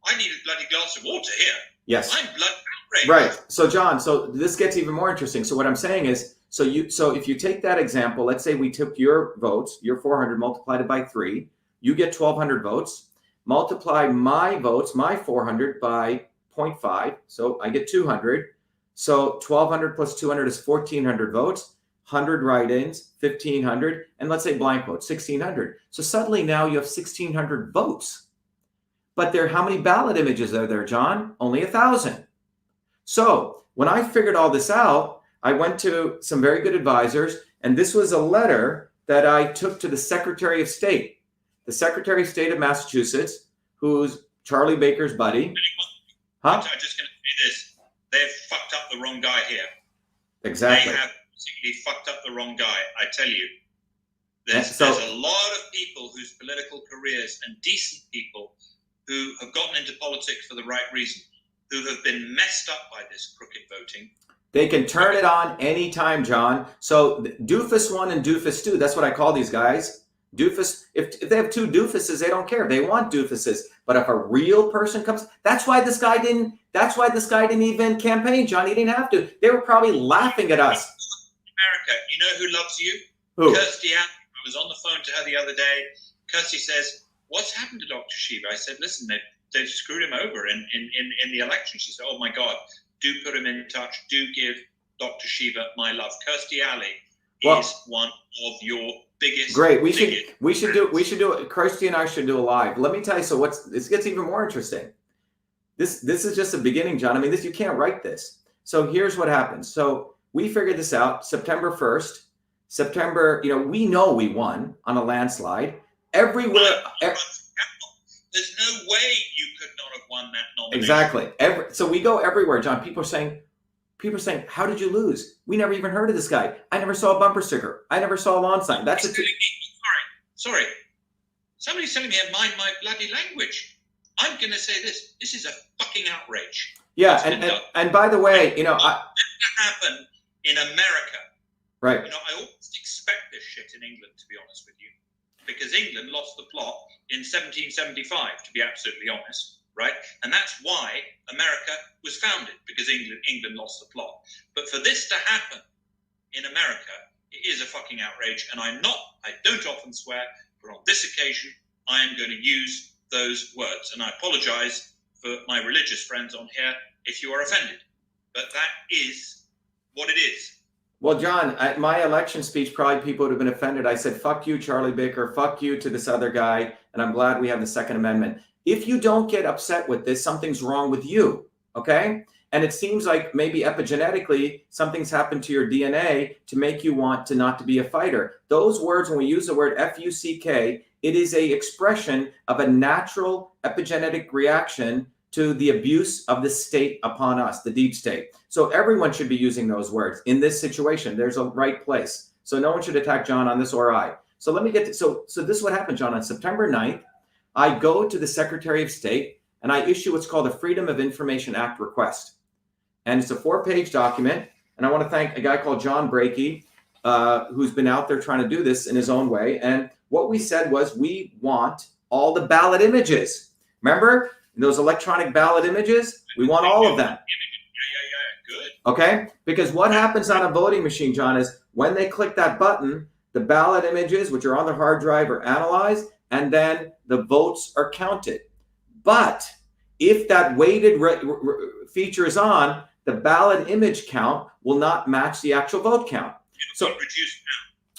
I need a bloody glass of water here. Yes. I'm blood outraged. Right. So John, so this gets even more interesting. So what I'm saying is, so if you take that example, let's say we took your votes, your 400 multiplied it by 3, you get 1,200 votes. Multiply my votes, my 400 by 0.5, so I get 200. So 1,200 plus 200 is 1,400 votes. 100 write-ins, 1,500, and let's say blank votes, 1,600. So suddenly now you have 1,600 votes. But how many ballot images are there, John? Only 1,000. So when I figured all this out, I went to some very good advisors, and this was a letter that I took to the Secretary of State. The Secretary of State of Massachusetts, who's Charlie Baker's buddy. Huh? I'm just going to say this. They've fucked up the wrong guy here. Exactly. They have basically fucked up the wrong guy. I tell you. There's a lot of people whose political careers and decent people who have gotten into politics for the right reason, who have been messed up by this crooked voting. They can turn it on anytime, John. So Doofus 1 and Doofus 2, that's what I call these guys. Doofus, if they have 2 doofuses, they don't care. They want doofuses. But if a real person comes, that's why this guy didn't even campaign, John. He didn't have to. They were probably laughing at us. America, you know who loves you? Who? Kirsty. I was on the phone to her the other day. Kirsty says, what's happened to Dr. Shiva? I said, listen, they've screwed him over in the election. She said, oh my God, do put him in touch. Do give Dr. Shiva my love. Kirsty Alley is one of your biggest. Great. We should do it. Kirsty and I should do a live. Let me tell you. So this gets even more interesting. This is just the beginning, John. I mean, you can't write this. So here's what happens. So we figured this out September 1st. September, we know we won on a landslide. Everywhere. There's no way you could not have won that nomination. Exactly. So we go everywhere, John. People are saying, how did you lose? We never even heard of this guy. I never saw a bumper sticker. I never saw a lawn sign. That's Sorry. Somebody's telling me to mind my bloody language. I'm going to say this. This is a fucking outrage. Yeah, and by the way, that happen in America. Right. I always expect this shit in England, to be honest with you, because England lost the plot in 1775, to be absolutely honest, right? And that's why America was founded, because England lost the plot. But for this to happen in America, it is a fucking outrage. And I don't often swear, but on this occasion, I am going to use those words. And I apologize for my religious friends on here if you are offended. But that is what it is. Well, John, at my election speech, probably people would have been offended. I said, fuck you, Charlie Baker, fuck you to this other guy, and I'm glad we have the Second Amendment. If you don't get upset with this, something's wrong with you, okay? And it seems like maybe epigenetically, something's happened to your DNA to make you want to not to be a fighter. Those words, when we use the word F-U-C-K, it is a expression of a natural epigenetic reaction to the abuse of the state upon us, the deep state. So everyone should be using those words in this situation. There's a right place. So no one should attack John on this or I. So let me get to, so this is what happened, John. On September 9th, I go to the Secretary of State and I issue what's called a Freedom of Information Act request. And it's a 4-page document. And I want to thank a guy called John Brakey, who's been out there trying to do this in his own way. And what we said was we want all the ballot images. Remember those electronic ballot images? We want all of them. Yeah, good. Okay? Because what happens on a voting machine, John, is when they click that button, the ballot images, which are on the hard drive, are analyzed, and then the votes are counted. But if that weighted feature is on, the ballot image count will not match the actual vote count. So reduced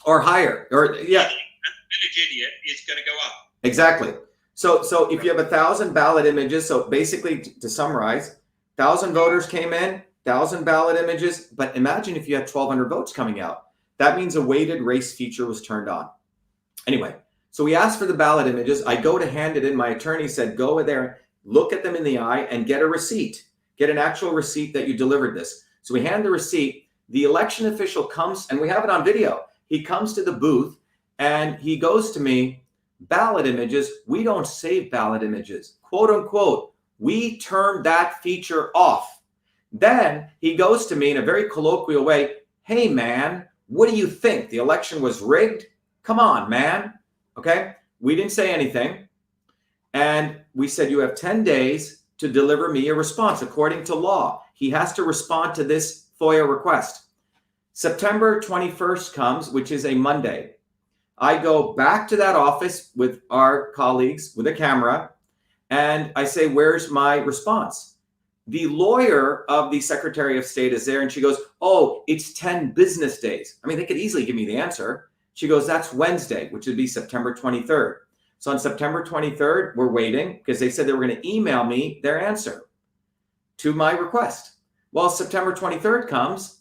or higher, or yeah. Village idiot is going to go up. Exactly. So if you have 1,000 ballot images, so basically to summarize, 1,000 voters came in, 1,000 ballot images, but imagine if you had 1,200 votes coming out. That means a weighted race feature was turned on. Anyway, so we asked for the ballot images. I go to hand it in. My attorney said, go there, look at them in the eye and get a receipt. Get an actual receipt that you delivered this. So we hand the receipt. The election official comes, and we have it on video. He comes to the booth and he goes to me, ballot images, we don't save ballot images, quote unquote. We turn that feature off. Then he goes to me in a very colloquial way, hey man, what do you think? The election was rigged? Come on, man. Okay. We didn't say anything. And we said, you have 10 days to deliver me a response according to law. He has to respond to this FOIA request. September 21st comes, which is a Monday. I go back to that office with our colleagues with a camera, and I say, where's my response? The lawyer of the Secretary of State is there, and she goes, oh, it's 10 business days. I mean, they could easily give me the answer. She goes, that's Wednesday, which would be September 23rd. So on September 23rd, we're waiting because they said they were going to email me their answer to my request. Well, September 23rd comes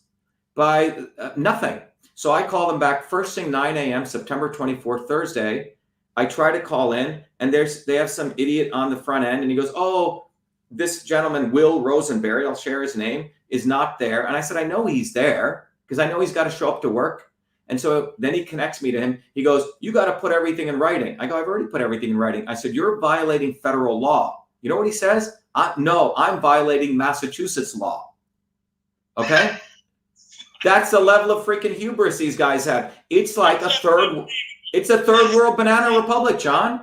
by nothing. So I call them back first thing 9 a.m., September 24th, Thursday. I try to call in, and they have some idiot on the front end, and he goes, oh, this gentleman, Will Rosenberry, I'll share his name, is not there. And I said, I know he's there because I know he's got to show up to work. And so then he connects me to him. He goes, you got to put everything in writing. I go, I've already put everything in writing. I said, you're violating federal law. You know what he says? No, I'm violating Massachusetts law. Okay? That's the level of freaking hubris these guys have. It's like a third world banana republic, John.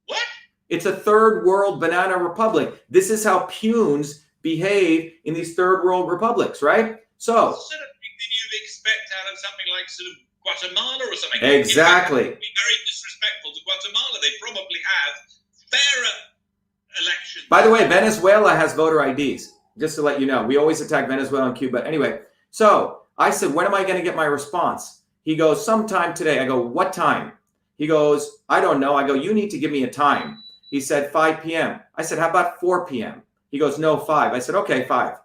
What? It's a third world banana republic. This is how punes behave in these third world republics, right? So. What sort of thing did you expect out of something like sort of Guatemala or something? Exactly. It would be very disrespectful to Guatemala. They probably have fairer elections. By the way, Venezuela has voter IDs, just to let you know. We always attack Venezuela and Cuba. Anyway. So I said, when am I going to get my response? He goes, sometime today. I go, what time? He goes, I don't know. I go, you need to give me a time. He said, 5 p.m. I said, how about 4 p.m.? He goes, no, 5. I said, okay, 5.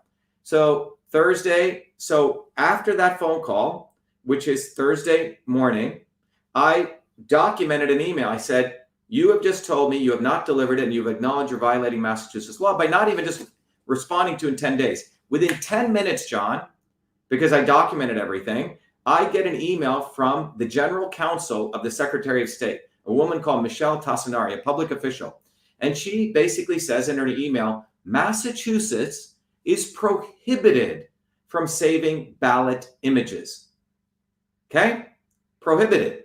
So Thursday, so after that phone call, which is Thursday morning, I documented an email. I said, you have just told me you have not delivered it and you've acknowledged you're violating Massachusetts law by not even just responding to in 10 days. Within 10 minutes, John, because I documented everything, I get an email from the general counsel of the Secretary of State, a woman called Michelle Tassinari, a public official. And she basically says in her email, Massachusetts is prohibited from saving ballot images. Okay? Prohibited,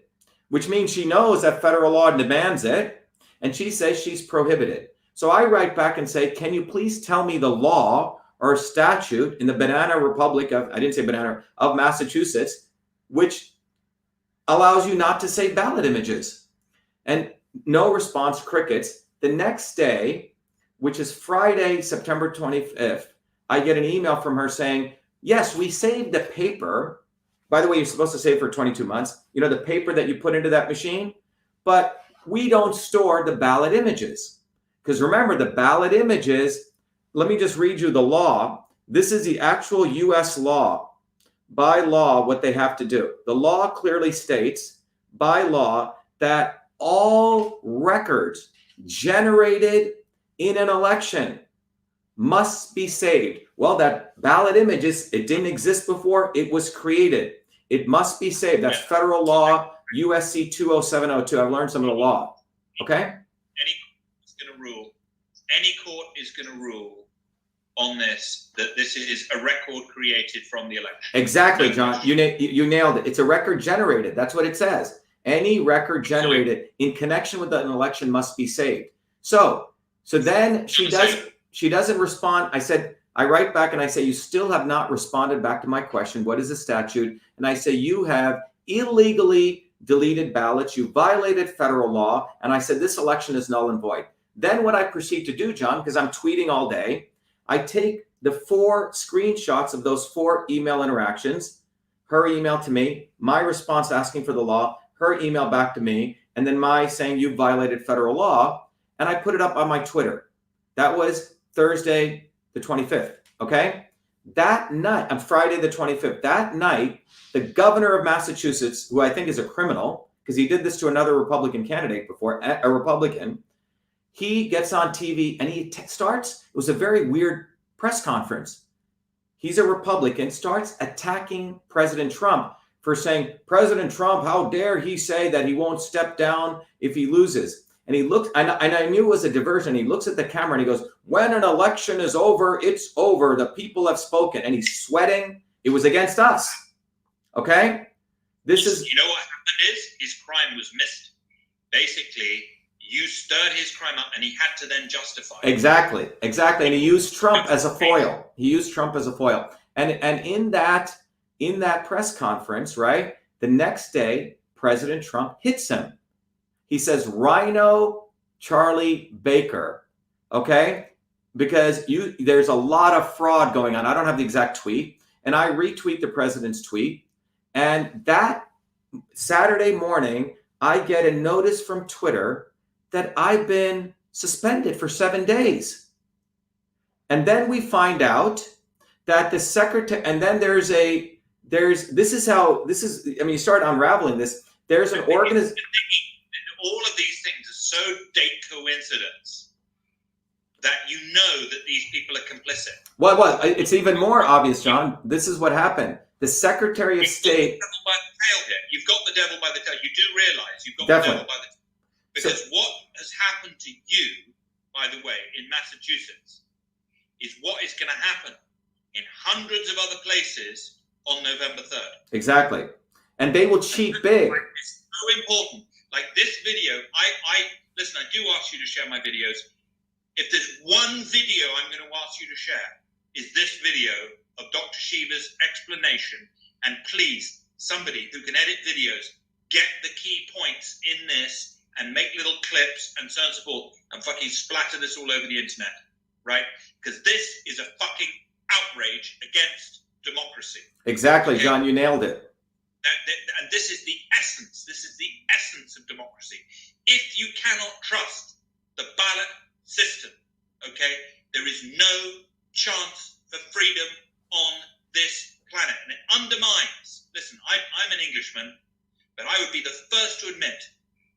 which means she knows that federal law demands it, and she says she's prohibited. So I write back and say, can you please tell me the law or statute in the banana republic of, I didn't say banana, of Massachusetts, which allows you not to save ballot images? And no response, crickets. The next day, which is Friday, September 25th, I get an email from her saying, yes, we saved the paper. By the way, you're supposed to save for 22 months. You know, the paper that you put into that machine, but we don't store the ballot images. Because remember, the ballot images, let me just read you the law. This is the actual US law. By law, what they have to do. The law clearly states, by law, that all records generated in an election must be saved. Well, that ballot images, it didn't exist before, it was created. It must be saved. That's federal law, USC 20702. I've learned some of the law. Okay? Any court is going to rule on this, that this is a record created from the election. Exactly, John. You nailed it. It's a record generated. That's what it says. Any record generated in connection with an election must be saved. So then she doesn't respond. I write back and I say, you still have not responded back to my question. What is the statute? And I say, you have illegally deleted ballots. You violated federal law. And I said, this election is null and void. Then what I proceed to do, John, because I'm tweeting all day, I take the 4 screenshots of those 4 email interactions, her email to me, my response asking for the law, her email back to me, and then my saying you violated federal law, and I put it up on my Twitter. That was Thursday the 25th, okay? That night, on Friday the 25th, that night, the governor of Massachusetts, who I think is a criminal, because he did this to another Republican candidate before, a Republican, he gets on TV and he starts, it was a very weird press conference. He's a Republican, starts attacking President Trump for saying, President Trump, how dare he say that he won't step down if he loses? And he looked, and I knew it was a diversion. He looks at the camera and he goes, when an election is over, it's over. The people have spoken. And he's sweating. It was against us. Okay? This is... You know what happened is? His crime was missed. Basically, you stirred his crime up and he had to then justify it. Exactly. And he used Trump as a foil. And in that press conference, right, the next day, President Trump hits him. He says, Rhino Charlie Baker, okay? Because there's a lot of fraud going on. I don't have the exact tweet. And I retweet the president's tweet. And that Saturday morning, I get a notice from Twitter that I've been suspended for 7 days. And then we find out that the secretary, and then you start unraveling this. There's an organization. All of these things are so date coincidence that you know that these people are complicit. Well, it's even more obvious, John. This is what happened. The Secretary of State. You've got the devil by the tail. You do realize you've got Definitely. the devil by the tail. Because what has happened to you, by the way, in Massachusetts, is what is going to happen in hundreds of other places on November 3rd. Exactly. And they will cheat big. It's so important. Like this video, listen, I do ask you to share my videos. If there's one video I'm going to ask you to share, is this video of Dr. Shiva's explanation. And please, somebody who can edit videos, get the key points in this and make little clips and so on and so forth and fucking splatter this all over the internet, right? Because this is a fucking outrage against democracy. Exactly, okay? John, you nailed it. And this is the essence. This is the essence of democracy. If you cannot trust the ballot system, okay, there is no chance for freedom on this planet. And it undermines, listen, I'm an Englishman, but I would be the first to admit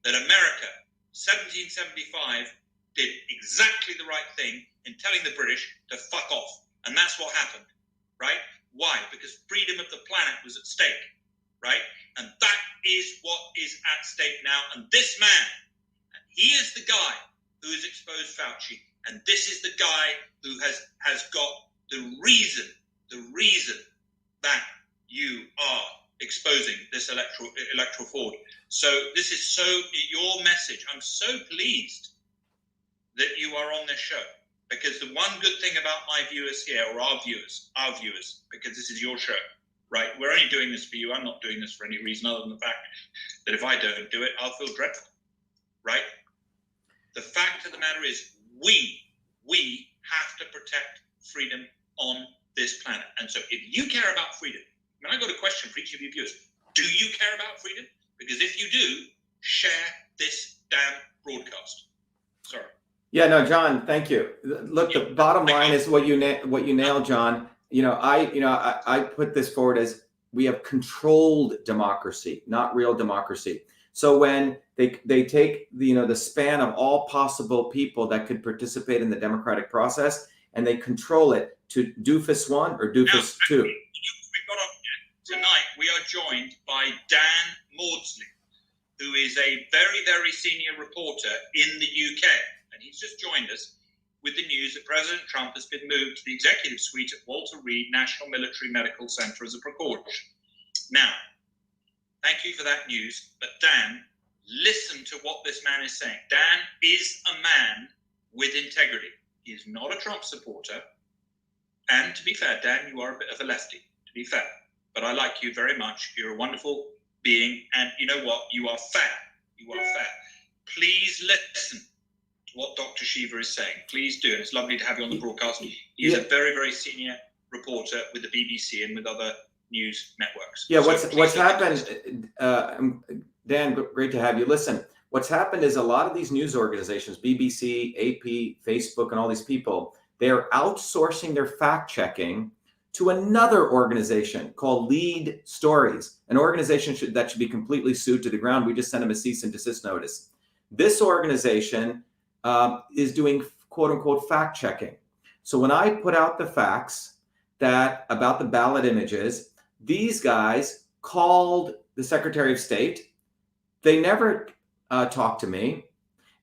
that America, 1775, did exactly the right thing in telling the British to fuck off. And that's what happened, right? Why? Because freedom of the planet was at stake, right? And that is what is at stake now. And this man, he is the guy who has exposed Fauci. And this is the guy who has got the reason that you are exposing this electoral fraud. So this is your message. I'm so pleased that you are on this show, because the one good thing about my viewers here, or our viewers, because this is your show, right? We're only doing this for you. I'm not doing this for any reason other than the fact that if I don't do it, I'll feel dreadful, right? The fact of the matter is we have to protect freedom on this planet. And so if you care about freedom, I got a question for each of you viewers. Do you care about freedom? Because if you do, share this damn broadcast. Sorry. Yeah, no, John, thank you. Look, the bottom line is what you nailed, John. I put this forward as we have controlled democracy, not real democracy. So when they take the span of all possible people that could participate in the democratic process, and they control it to doofus 1 or doofus 2. Tonight we are joined by Dan Maudsley, who is a very, very senior reporter in the UK. And he's just joined us with the news that President Trump has been moved to the executive suite at Walter Reed National Military Medical Center as a precaution. Now, thank you for that news. But Dan, listen to what this man is saying. Dan is a man with integrity. He is not a Trump supporter. And to be fair, Dan, you are a bit of a lefty, to be fair. But I like you very much. You're a wonderful being. And you know what? You are fair. You are fair. Please listen to what Dr. Shiva is saying. Please do. And it's lovely to have you on the broadcast. He's a very, very senior reporter with the BBC and with other news networks. Yeah, what's happened, Dan, great to have you. Listen, what's happened is a lot of these news organizations, BBC, AP, Facebook, and all these people, they're outsourcing their fact checking to another organization called Lead Stories, an organization that should be completely sued to the ground. We just sent them a cease and desist notice. This organization is doing quote unquote fact checking. So when I put out the facts about the ballot images, these guys called the Secretary of State. They never talked to me.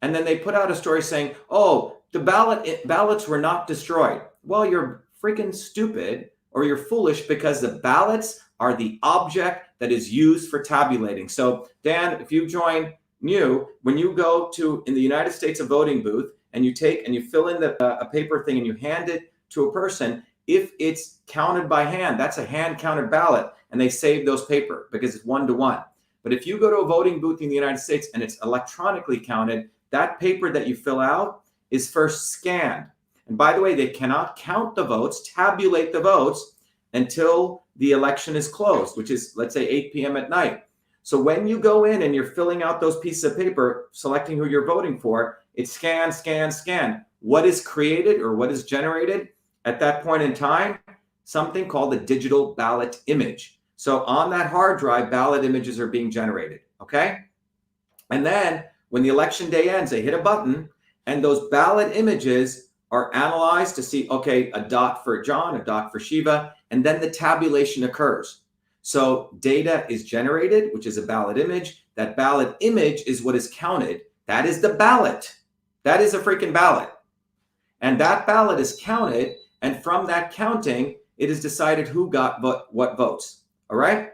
And then they put out a story saying, oh, the ballots were not destroyed. Well, you're freaking stupid, or you're foolish, because the ballots are the object that is used for tabulating. So Dan, if you join new, when you go in the United States, a voting booth, and you fill in a paper thing and you hand it to a person, if it's counted by hand, that's a hand counted ballot, and they save those paper because it's 1-to-1. But if you go to a voting booth in the United States and it's electronically counted, that paper that you fill out is first scanned. And by the way, they cannot count the votes, tabulate the votes, until the election is closed, which is, let's say, 8 p.m. at night. So when you go in and you're filling out those pieces of paper, selecting who you're voting for, it's scan, scan, scan. What is created or what is generated at that point in time? Something called a digital ballot image. So on that hard drive, ballot images are being generated, okay? And then when the election day ends, they hit a button, and those ballot images are analyzed to see, okay, a dot for John, a dot for Shiva, and then the tabulation occurs. So data is generated, which is a ballot image. That ballot image is what is counted. That is the ballot. That is a freaking ballot. And that ballot is counted, and from that counting, it is decided who got what votes. All right?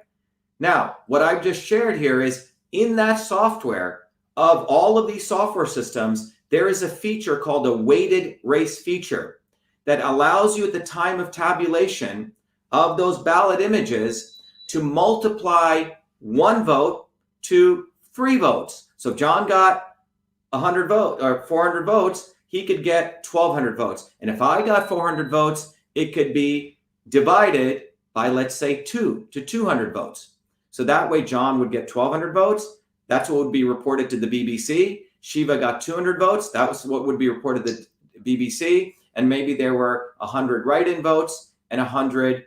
Now, what I've just shared here is in that software, of all of these software systems, there is a feature called a weighted race feature that allows you at the time of tabulation of those ballot images to multiply one vote to 3 votes. So if John got 100 votes or 400 votes, he could get 1,200 votes. And if I got 400 votes, it could be divided by, let's say, 2 to 200 votes. So that way John would get 1,200 votes. That's what would be reported to the BBC. Shiva got 200 votes. That was what would be reported to the BBC. And maybe there were 100 write-in votes and 100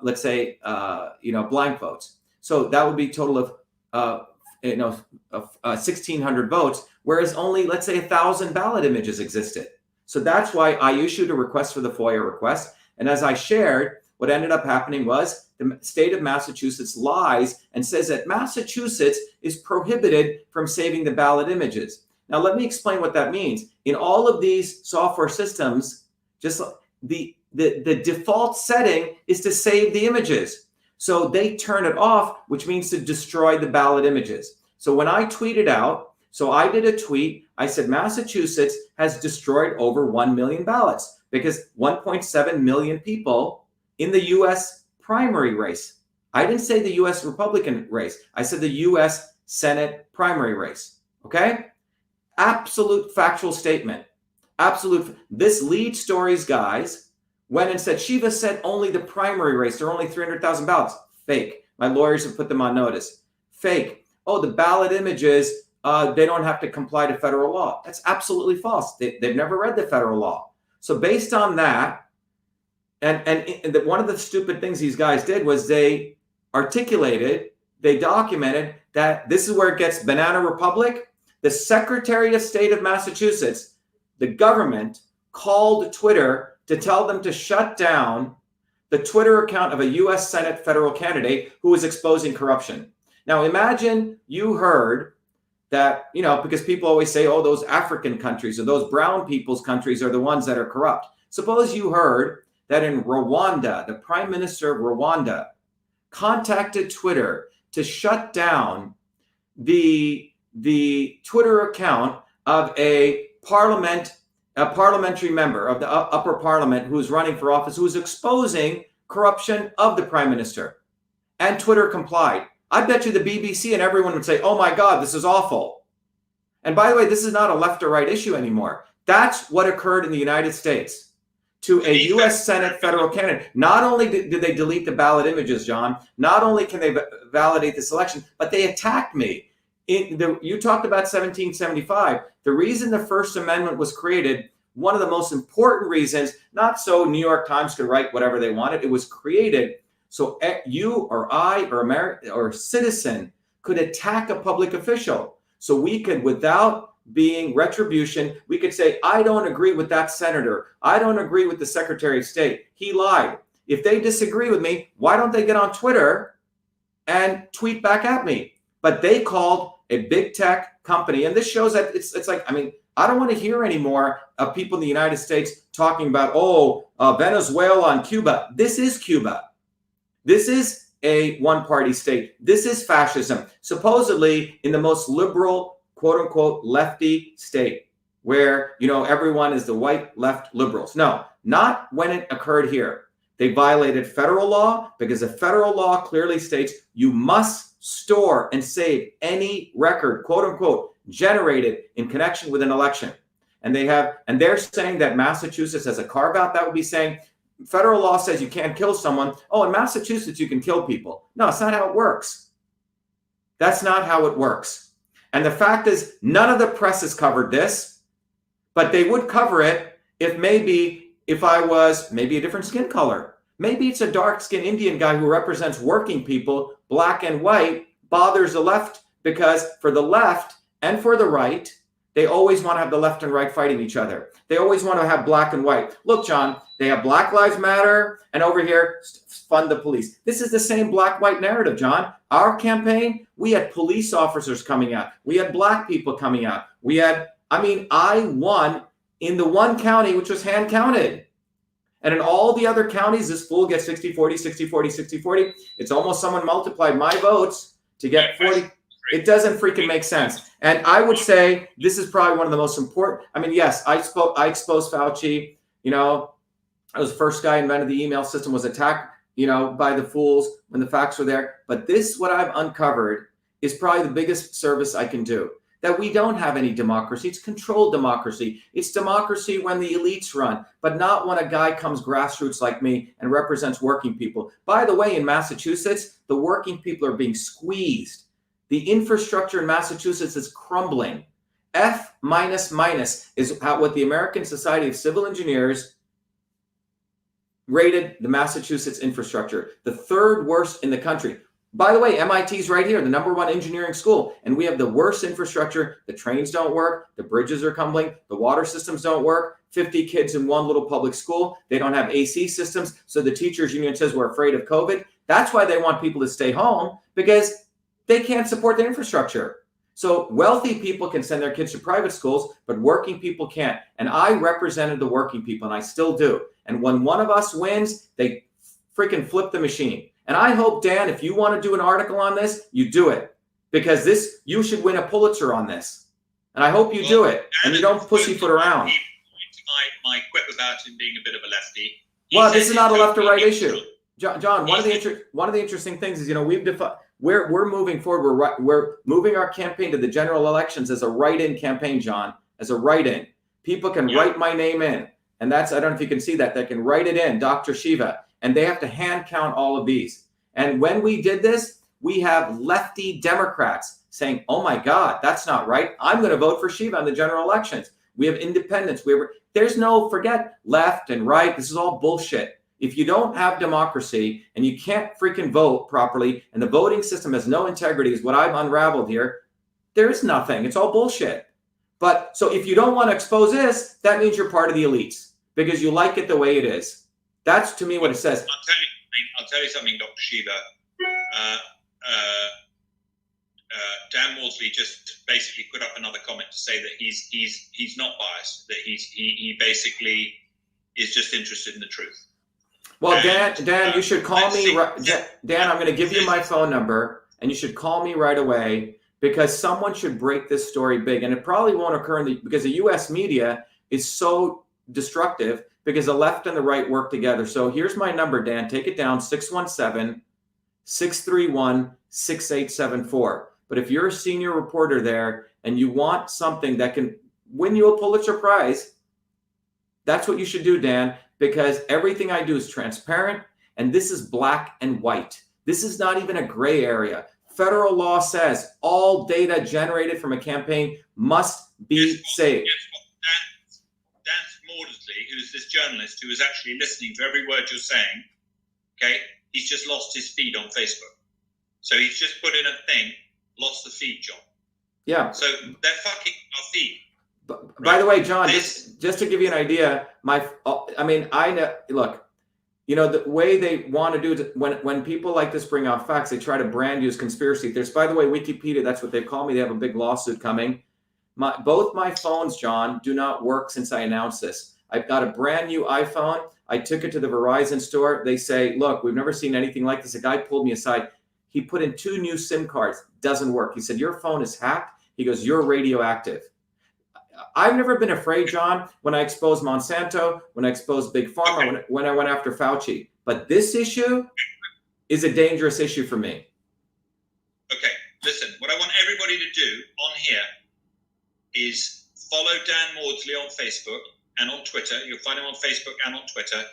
let's say, blank votes. So that would be a total of, 1,600 votes, whereas only, let's say, 1,000 ballot images existed. So that's why I issued a request for the FOIA request. And as I shared, what ended up happening was the state of Massachusetts lies and says that Massachusetts is prohibited from saving the ballot images. Now, let me explain what that means. In all of these software systems, just the default setting is to save the images. So they turn it off, which means to destroy the ballot images. So when I tweeted out, so I did a tweet, I said Massachusetts has destroyed over 1 million ballots because 1.7 million people in the US primary race. I didn't say the US Republican race. I said the US Senate primary race. Okay? Absolute factual statement. Absolute. This Lead Stories guys went and said, Shiva said only the primary race. There are only 300,000 ballots. Fake. My lawyers have put them on notice. Fake. Oh, the ballot images, they don't have to comply to federal law. That's absolutely false. They've never read the federal law. So based on that, and one of the stupid things these guys did was they articulated, they documented that this is where it gets Banana Republic. The Secretary of State of Massachusetts, the government, called Twitter to tell them to shut down the Twitter account of a U.S. Senate federal candidate who was exposing corruption. Now, imagine you heard that, because people always say, oh, those African countries or those brown people's countries are the ones that are corrupt. Suppose you heard that in Rwanda, the Prime Minister of Rwanda contacted Twitter to shut down the Twitter account of a parliamentary member of the upper parliament who's running for office, who's exposing corruption of the prime minister. And Twitter complied. I bet you the BBC and everyone would say, oh my God, this is awful. And by the way, this is not a left or right issue anymore. That's what occurred in the United States to a U.S. Senate federal candidate. Not only did they delete the ballot images, John, not only can they validate this election, but they attacked me. You talked about 1775. The reason the First Amendment was created, one of the most important reasons, not so New York Times could write whatever they wanted. It was created so you or I or a citizen could attack a public official. So we could, without being retribution, we could say, I don't agree with that senator. I don't agree with the Secretary of State. He lied. If they disagree with me, why don't they get on Twitter and tweet back at me? But they called a big tech company. And this shows that it's like, I don't want to hear anymore of people in the United States talking about, Venezuela and Cuba. This is Cuba. This is a one-party state. This is fascism. Supposedly in the most liberal, quote unquote, lefty state where, everyone is the white left liberals. No, not when it occurred here. They violated federal law because the federal law clearly states you must store and save any record, quote unquote, generated in connection with an election. And they're saying that Massachusetts has a carve out. That would be saying federal law says you can't kill someone. Oh, in Massachusetts, you can kill people. No, it's not how it works. That's not how it works. And the fact is, none of the press has covered this, but they would cover it if I was maybe a different skin color. Maybe it's a dark-skinned Indian guy who represents working people, black and white, bothers the left because for the left and for the right, they always want to have the left and right fighting each other. They always want to have black and white. Look, John, they have Black Lives Matter, and over here, fund the police. This is the same black-white narrative, John. Our campaign, we had police officers coming out. We had black people coming out. I won in the one county, which was hand-counted. And in all the other counties, this fool gets 60-40, 60-40, 60-40. It's almost someone multiplied my votes to get 40. It doesn't freaking make sense. And I would say this is probably one of the most important. Yes, I exposed Fauci. I was the first guy who invented the email system, was attacked, by the fools when the facts were there. But this, what I've uncovered, is probably the biggest service I can do. That we don't have any democracy. It's controlled democracy. It's democracy when the elites run, but not when a guy comes grassroots like me and represents working people. By the way, in Massachusetts, the working people are being squeezed. The infrastructure in Massachusetts is crumbling. F minus is what the American Society of Civil Engineers rated the Massachusetts infrastructure, the third worst in the country. By the way, MIT's right here, the #1 engineering school, and we have the worst infrastructure. The trains don't work, the bridges are crumbling, the water systems don't work, 50 kids in one little public school. They don't have AC systems, so the teachers union says we're afraid of COVID. That's why they want people to stay home, because they can't support the infrastructure. So wealthy people can send their kids to private schools, but working people can't. And I represented the working people, and I still do. And when one of us wins, they freaking flip the machine. And I hope, Dan, if you want to do an article on this, you do it, because you should win a Pulitzer on this. And I hope you do it, and you don't pussyfoot around. My quip about him being a bit of a lefty. Well, this is not a left or right issue, John. One of the interesting things is, we've defined. We're moving forward. We're moving our campaign to the general elections as a write-in campaign, John, as a write-in. People can write my name in. And that's, I don't know if you can see that. They can write it in, Dr.SHIVA. And they have to hand count all of these. And when we did this, we have lefty Democrats saying, oh my God, that's not right. I'm going to vote for Shiva in the general elections. We have independents. There's no, forget left and right. This is all bullshit. If you don't have democracy and you can't freaking vote properly, and the voting system has no integrity, is what I've unraveled here, there is nothing. It's all bullshit. But so if you don't want to expose this, that means you're part of the elites because you like it the way it is. That's to me what it says. I'll tell you something, Dr. Shiva. Dan Maudsley just basically put up another comment to say that he's not biased, that he basically is just interested in the truth. Well, Dan, you should call me. Dan, I'm going to give you my phone number, and you should call me right away, because someone should break this story big. And it probably won't occur because the U.S. media is so destructive, because the left and the right work together. So here's my number, Dan. Take it down, 617-631-6874. But if you're a senior reporter there and you want something that can win you a Pulitzer Prize, that's what you should do, Dan, because everything I do is transparent, and this is black and white. This is not even a gray area. Federal law says all data generated from a campaign must be saved. Dan Maudsley, who's this journalist who is actually listening to every word you're saying, okay, he's just lost his feed on Facebook. So he's just put in a thing, lost the feed, John. Yeah. So they're fucking our feed. By the way, John, just to give you an idea, I know, look, the way they want to do it, when people like this bring out facts, they try to brand you as conspiracy theorists. By the way, Wikipedia, that's what they call me. They have a big lawsuit coming. Both my phones, John, do not work since I announced this. I've got a brand new iPhone. I took it to the Verizon store. They say, look, we've never seen anything like this. A guy pulled me aside. He put in 2 new SIM cards. Doesn't work. He said, your phone is hacked. He goes, you're radioactive. I've never been afraid, John, when I exposed Monsanto, when I exposed Big Pharma, when I went after Fauci. But this issue is a dangerous issue for me. Okay, listen, what I want everybody to do on here is follow Dan Maudsley on Facebook and on Twitter. You'll find him on Facebook and on Twitter,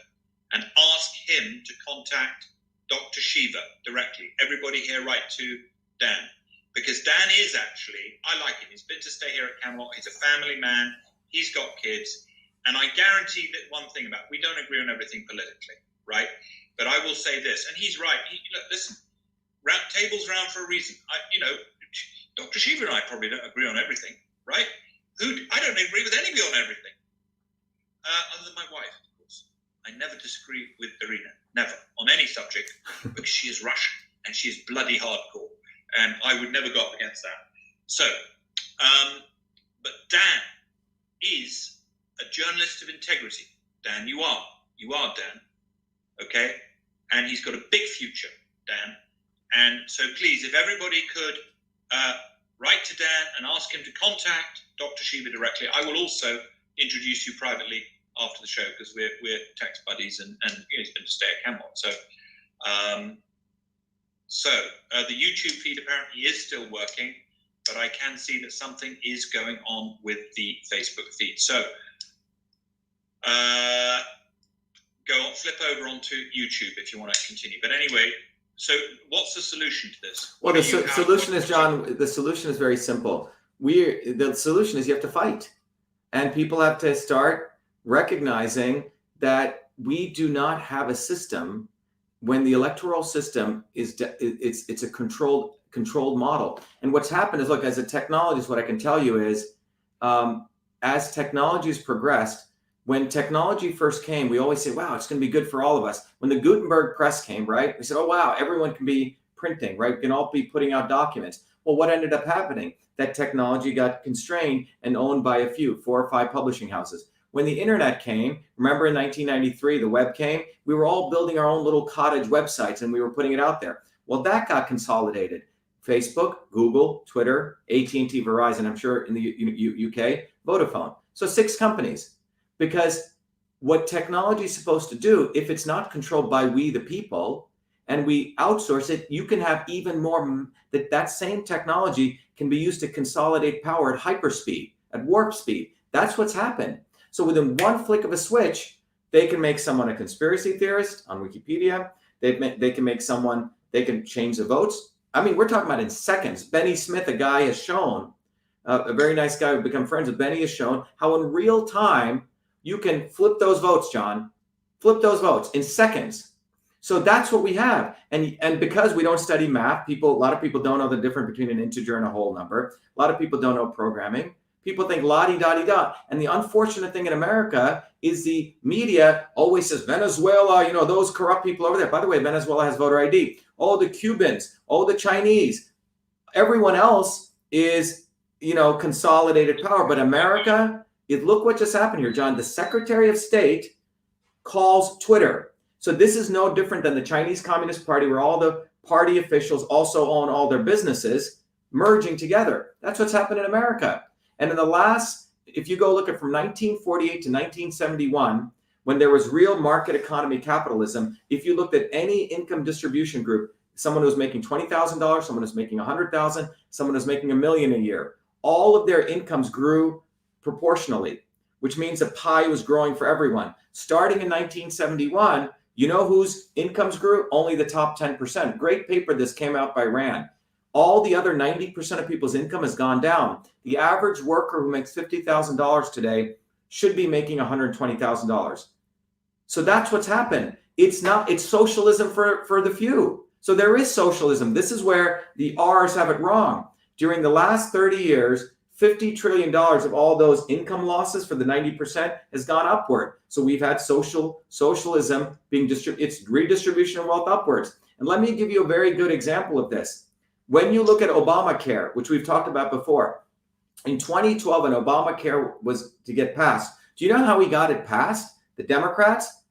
and ask him to contact Dr. Shiva directly. Everybody here write to Dan. Because Dan is actually, I like him. He's been to stay here at Camelot. He's a family man. He's got kids. And I guarantee that one thing about, we don't agree on everything politically, right? But I will say this, and he's right. Look, listen, tables round for a reason. Dr. Shiva and I probably don't agree on everything, right? I don't agree with anybody on everything. Other than my wife, of course. I never disagree with Irina, never, on any subject, because she is Russian and she is bloody hardcore. And I would never go up against that. So, but Dan is a journalist of integrity. Dan, you are, Dan. Okay? And he's got a big future, Dan. And so please, if everybody could write to Dan and ask him to contact Dr. Shiva directly. I will also introduce you privately after the show, because we're text buddies, and he's been to stay at Camelot. So the YouTube feed apparently is still working, but I can see that something is going on with the Facebook feed. So flip over onto YouTube if you want to continue. But anyway, so what's the solution to this? Well, the solution is, John, the solution is very simple. The solution is you have to fight. And people have to start recognizing that we do not have a system when the electoral system it's a controlled model. And what's happened is, look, as a technologist, what I can tell you is, as technology has progressed, when technology first came, we always say, wow, it's going to be good for all of us. When the Gutenberg press came, right, we said, oh, wow, everyone can be printing, right? We can all be putting out documents. Well, what ended up happening? That technology got constrained and owned by a few, 4 or 5 publishing houses. When the internet came, remember in 1993, the web came, we were all building our own little cottage websites and we were putting it out there. Well, that got consolidated. Facebook, Google, Twitter, AT&T, Verizon, I'm sure in the UK, Vodafone. So 6 companies. Because what technology is supposed to do, if it's not controlled by we, the people, and we outsource it, you can have even more, that same technology can be used to consolidate power at hyperspeed, at warp speed. That's what's happened. So within one flick of a switch, they can make someone a conspiracy theorist on Wikipedia. They can make someone, they can change the votes. I mean, we're talking about in seconds. Benny Smith, a guy has shown, a very nice guy who've become friends with Benny, has shown how in real time, you can flip those votes, John. Flip those votes in seconds. So that's what we have. And because we don't study math, a lot of people don't know the difference between an integer and a whole number. A lot of people don't know programming. People think la-di-da-di-da. And the unfortunate thing in America is the media always says, Venezuela, those corrupt people over there. By the way, Venezuela has voter ID. Oh, the Cubans. Oh, the Chinese. Everyone else is, consolidated power. But America, look what just happened here, John. The Secretary of State calls Twitter. So this is no different than the Chinese Communist Party, where all the party officials also own all their businesses merging together. That's what's happened in America. And in the last, if you go look at from 1948 to 1971, when there was real market economy capitalism, if you looked at any income distribution group, someone who's making $20,000, someone who's making $100,000, someone who's making $1 million a year, all of their incomes grew proportionally, which means the pie was growing for everyone. Starting in 1971, you know whose incomes grew? Only the top 10%. Great paper, this came out by Rand. All the other 90% of people's income has gone down. The average worker who makes $50,000 today should be making $120,000. So that's what's happened. It's socialism for the few. So there is socialism. This is where the R's have it wrong. During the last 30 years, $50 trillion of all those income losses for the 90% has gone upward. So we've had socialism being it's redistribution of wealth upwards. And let me give you a very good example of this. When you look at Obamacare, which we've talked about before, in 2012, when Obamacare was to get passed, do you know how we got it passed? The Democrats?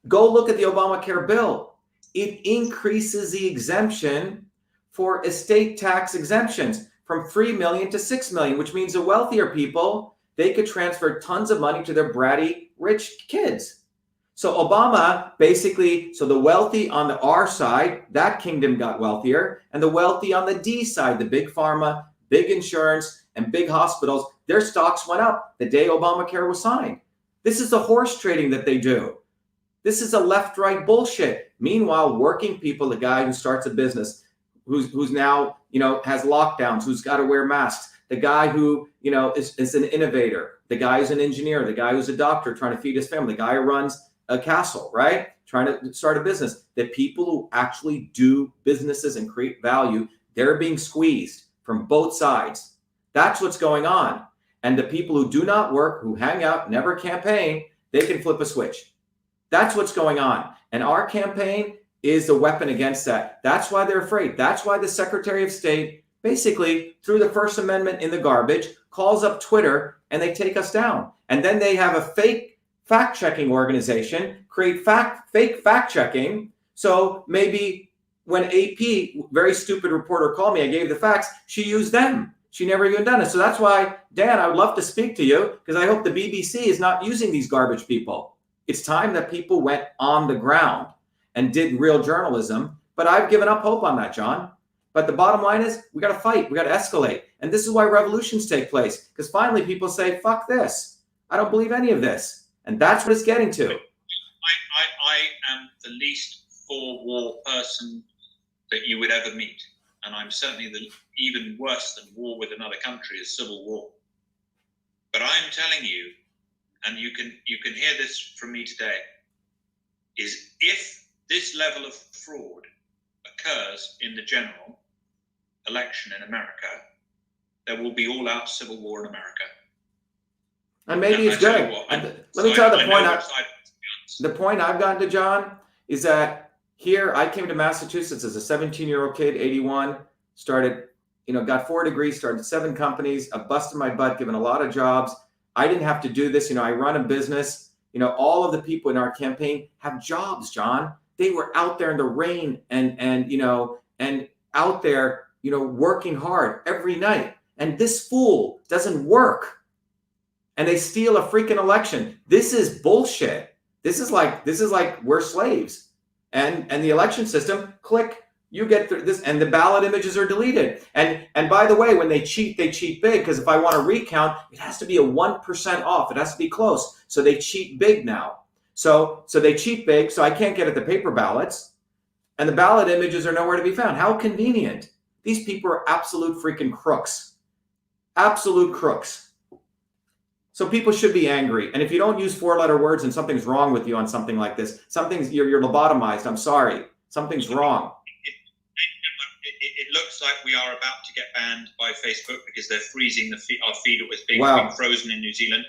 Go look at the Obamacare bill. It increases the exemption for estate tax exemptions from 3 million to 6 million, which means the wealthier people, they could transfer tons of money to their bratty rich kids. So Obama basically, so the wealthy on the R side, that kingdom got wealthier, and the wealthy on the D side, the big pharma, big insurance, and big hospitals, their stocks went up the day Obamacare was signed. This is the horse trading that they do. This is a left-right bullshit. Meanwhile, working people, the guy who starts a business, who's now, has lockdowns, who's got to wear masks, the guy who, is an innovator, the guy who's an engineer, the guy who's a doctor trying to feed his family, the guy who runs a castle, right? Trying to start a business. The people who actually do businesses and create value, they're being squeezed from both sides. That's what's going on. And the people who do not work, who hang out, never campaign, they can flip a switch. That's what's going on. And our campaign is the weapon against that. That's why they're afraid. That's why the Secretary of State basically threw the First Amendment in the garbage, calls up Twitter, and they take us down. And then they have a fake fact-checking organization, create fake fact-checking. So maybe when AP, very stupid reporter, called me, I gave the facts, she used them. She never even done it. So that's why, Dan, I would love to speak to you, because I hope the BBC is not using these garbage people. It's time that people went on the ground and did real journalism. But I've given up hope on that, John. But the bottom line is we got to fight. We got to escalate. And this is why revolutions take place, because finally people say, fuck this. I don't believe any of this. And that's what it's getting to. I am the least for war person that you would ever meet. And I'm certainly even worse than war with another country is civil war. But I'm telling you, and you can hear this from me today, is if this level of fraud occurs in the general election in America, there will be all-out civil war in America. And maybe it's good. Let me tell you the point I've gotten to, John, is that here I came to Massachusetts as a 17-year-old kid, 81, started, got 4 degrees, started 7 companies. I busted my butt, given a lot of jobs. I didn't have to do this. I run a business. All of the people in our campaign have jobs, John. They were out there in the rain and out there, working hard every night. And this fool doesn't work. And they steal a freaking election. This is bullshit. This is like we're slaves. And the election system, click, you get through this, and the ballot images are deleted. And by the way, when they cheat big, because if I want to recount, it has to be a 1% off. It has to be close. So they cheat big now. So they cheat big, so I can't get at the paper ballots. And the ballot images are nowhere to be found. How convenient. These people are absolute freaking crooks. Absolute crooks. So people should be angry. And if you don't use 4-letter words and something's wrong with you on something like this, you're lobotomized. I'm sorry. Something's wrong. It looks like we are about to get banned by Facebook because they're freezing our feed. It was being frozen in New Zealand.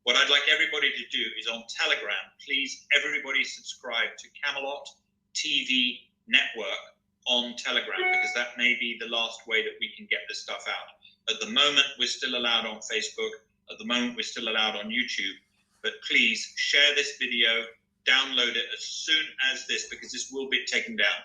What I'd like everybody to do is on Telegram, please, everybody subscribe to Camelot TV Network on Telegram, because that may be the last way that we can get this stuff out. At the moment, we're still allowed on Facebook. At the moment, we're still allowed on YouTube. But please share this video, download it as soon as this, because this will be taken down.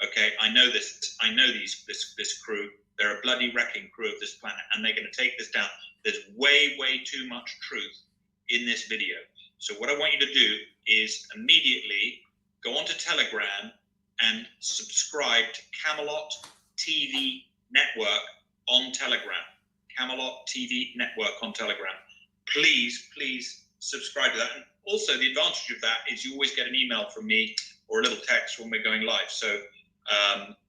Okay, I know this. I know this crew. They're a bloody wrecking crew of this planet, and they're going to take this down. There's way too much truth in this video. So what I want you to do is immediately go onto Telegram and subscribe to Camelot TV Network on Telegram. Camelot TV Network on Telegram. Please subscribe to that. And also, the advantage of that is you always get an email from me or a little text when we're going live. So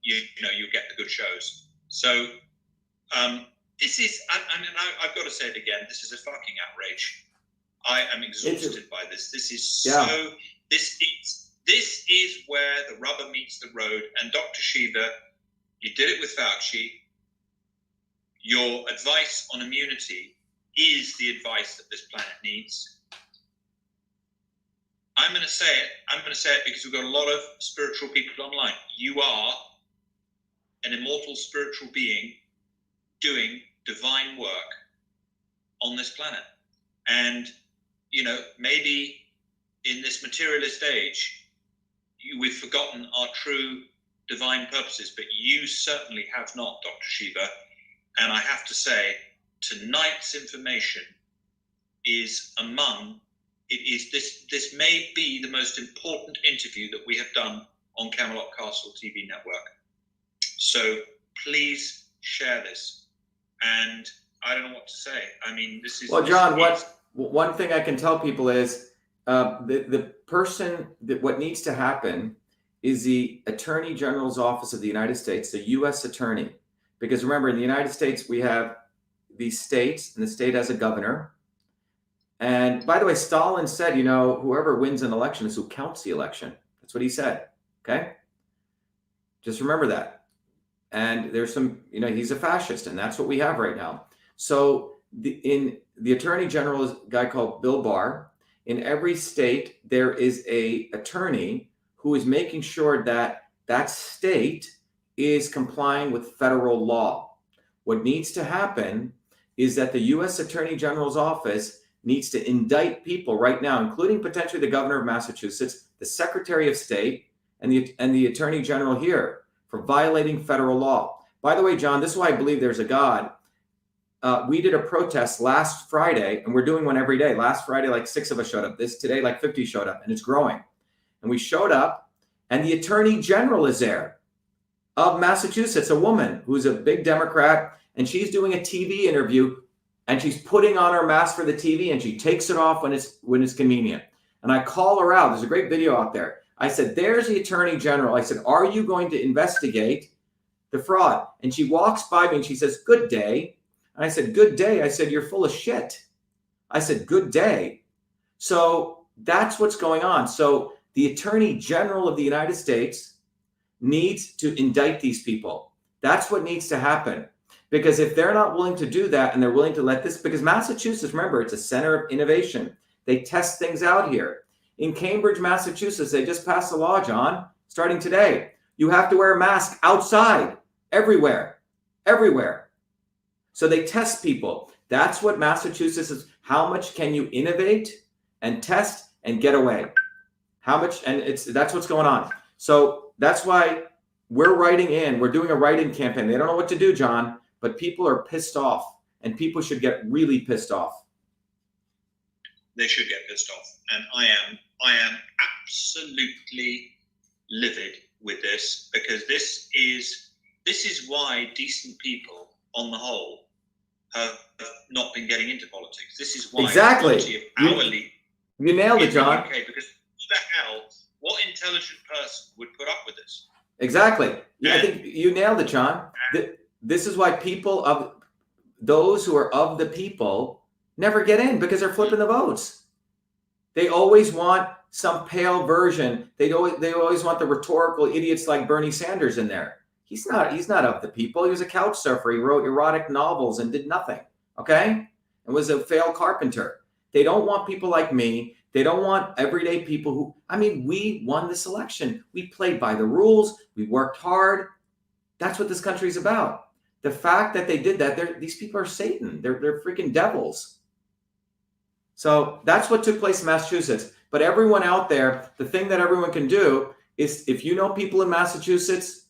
you get the good shows. So this is, and I've got to say it again, this is a fucking outrage. I am exhausted by this. This is so. This is where the rubber meets the road. And Dr. Shiva, you did it with Fauci. Your advice on immunity is the advice that this planet needs. I'm going to say it. I'm going to say it because we've got a lot of spiritual people online. You are an immortal spiritual being doing divine work on this planet. And, maybe in this materialist age, we've forgotten our true divine purposes, but you certainly have not, Dr. Shiva. And I have to say, tonight's information is this may be the most important interview that we have done on Camelot Castle TV Network. So please share this. And I don't know what to say. I mean, this is... Well, John, one thing I can tell people is the person that what needs to happen is the Attorney General's Office of the United States, the U.S. Attorney. Because remember, in the United States, we have these states, and the state has a governor. And by the way, Stalin said, whoever wins an election is who counts the election. That's what he said. Okay? Just remember that. And there's some, he's a fascist, and that's what we have right now. So in the Attorney General is a guy called Bill Barr. In every state, there is a attorney who is making sure that that state is complying with federal law. What needs to happen is that the U.S. Attorney General's office needs to indict people right now, including potentially the governor of Massachusetts, the Secretary of State, and the Attorney General here for violating federal law. By the way, John, this is why I believe there's a God. We did a protest last Friday, and we're doing one every day. Last Friday, like 6 of us showed up. Today, like 50 showed up, and it's growing. And we showed up, and the Attorney General is there of Massachusetts, a woman who's a big Democrat, and she's doing a TV interview, and she's putting on her mask for the TV, and she takes it off when it's convenient. And I call her out. There's a great video out there. I said, there's the Attorney General. I said, are you going to investigate the fraud? And she walks by me and she says, good day. And I said, good day. I said, you're full of shit. I said, good day. So that's what's going on. So the Attorney General of the United States needs to indict these people. That's what needs to happen. Because if they're not willing to do that and they're willing to let this, because Massachusetts, remember, it's a center of innovation. They test things out here. In Cambridge, Massachusetts, they just passed a law, John, starting today. You have to wear a mask outside, everywhere, everywhere. So they test people. That's what Massachusetts is. How much can you innovate and test and get away? How much? And that's what's going on. So that's why we're doing a write-in campaign. They don't know what to do, John, but people are pissed off, and people should get really pissed off. They should get pissed off. And I am absolutely livid with this, because this is why decent people on the whole have not been getting into politics. This is why exactly you nailed it, John. Okay, because what the hell, what intelligent person would put up with this? Exactly. I think you nailed it, John. This is why those who are of the people never get in, because they're flipping the votes. They always want some pale version. They always want the rhetorical idiots like Bernie Sanders in there. He's not of the people. He was a couch surfer. He wrote erotic novels and did nothing, okay? And was a failed carpenter. They don't want people like me. They don't want everyday people who, we won this election. We played by the rules. We worked hard. That's what this country's about. The fact that they did that, these people are Satan. They're freaking devils. So that's what took place in Massachusetts. But everyone out there, the thing that everyone can do is, if you know people in Massachusetts,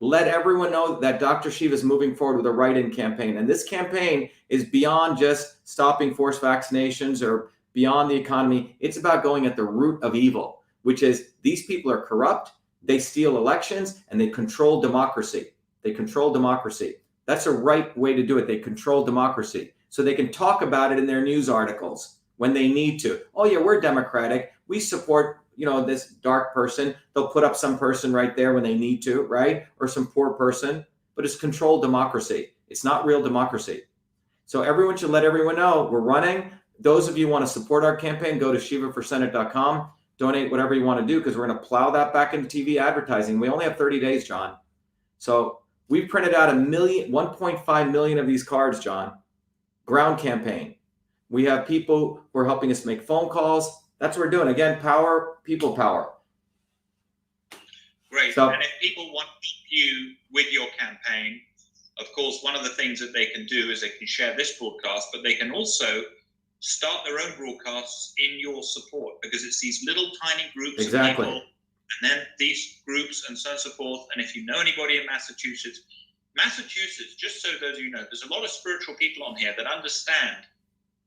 let everyone know that Dr. Shiva is moving forward with a write-in campaign. And this campaign is beyond just stopping forced vaccinations or beyond the economy. It's about going at the root of evil, which is these people are corrupt, they steal elections, and they control democracy. They control democracy. That's a right way to do it. They control democracy. So they can talk about it in their news articles when they need to. Oh yeah, we're democratic. We support, this dark person. They'll put up some person right there when they need to, right? Or some poor person. But it's controlled democracy. It's not real democracy. So everyone should let everyone know we're running. Those of you who want to support our campaign, go to shivaforsenate.com. Donate whatever you want to do, because we're going to plow that back into TV advertising. We only have 30 days, John. So we've printed out 1.5 million of these cards, John. Ground campaign. We have people who are helping us make phone calls. That's what we're doing. Again, power, people power. Great. So, and if people want you with your campaign, of course, one of the things that they can do is they can share this broadcast, but they can also start their own broadcasts in your support, because it's these little tiny groups of people, and then these groups and so on and so forth. And if you know anybody in Massachusetts, just so those of you know, there's a lot of spiritual people on here that understand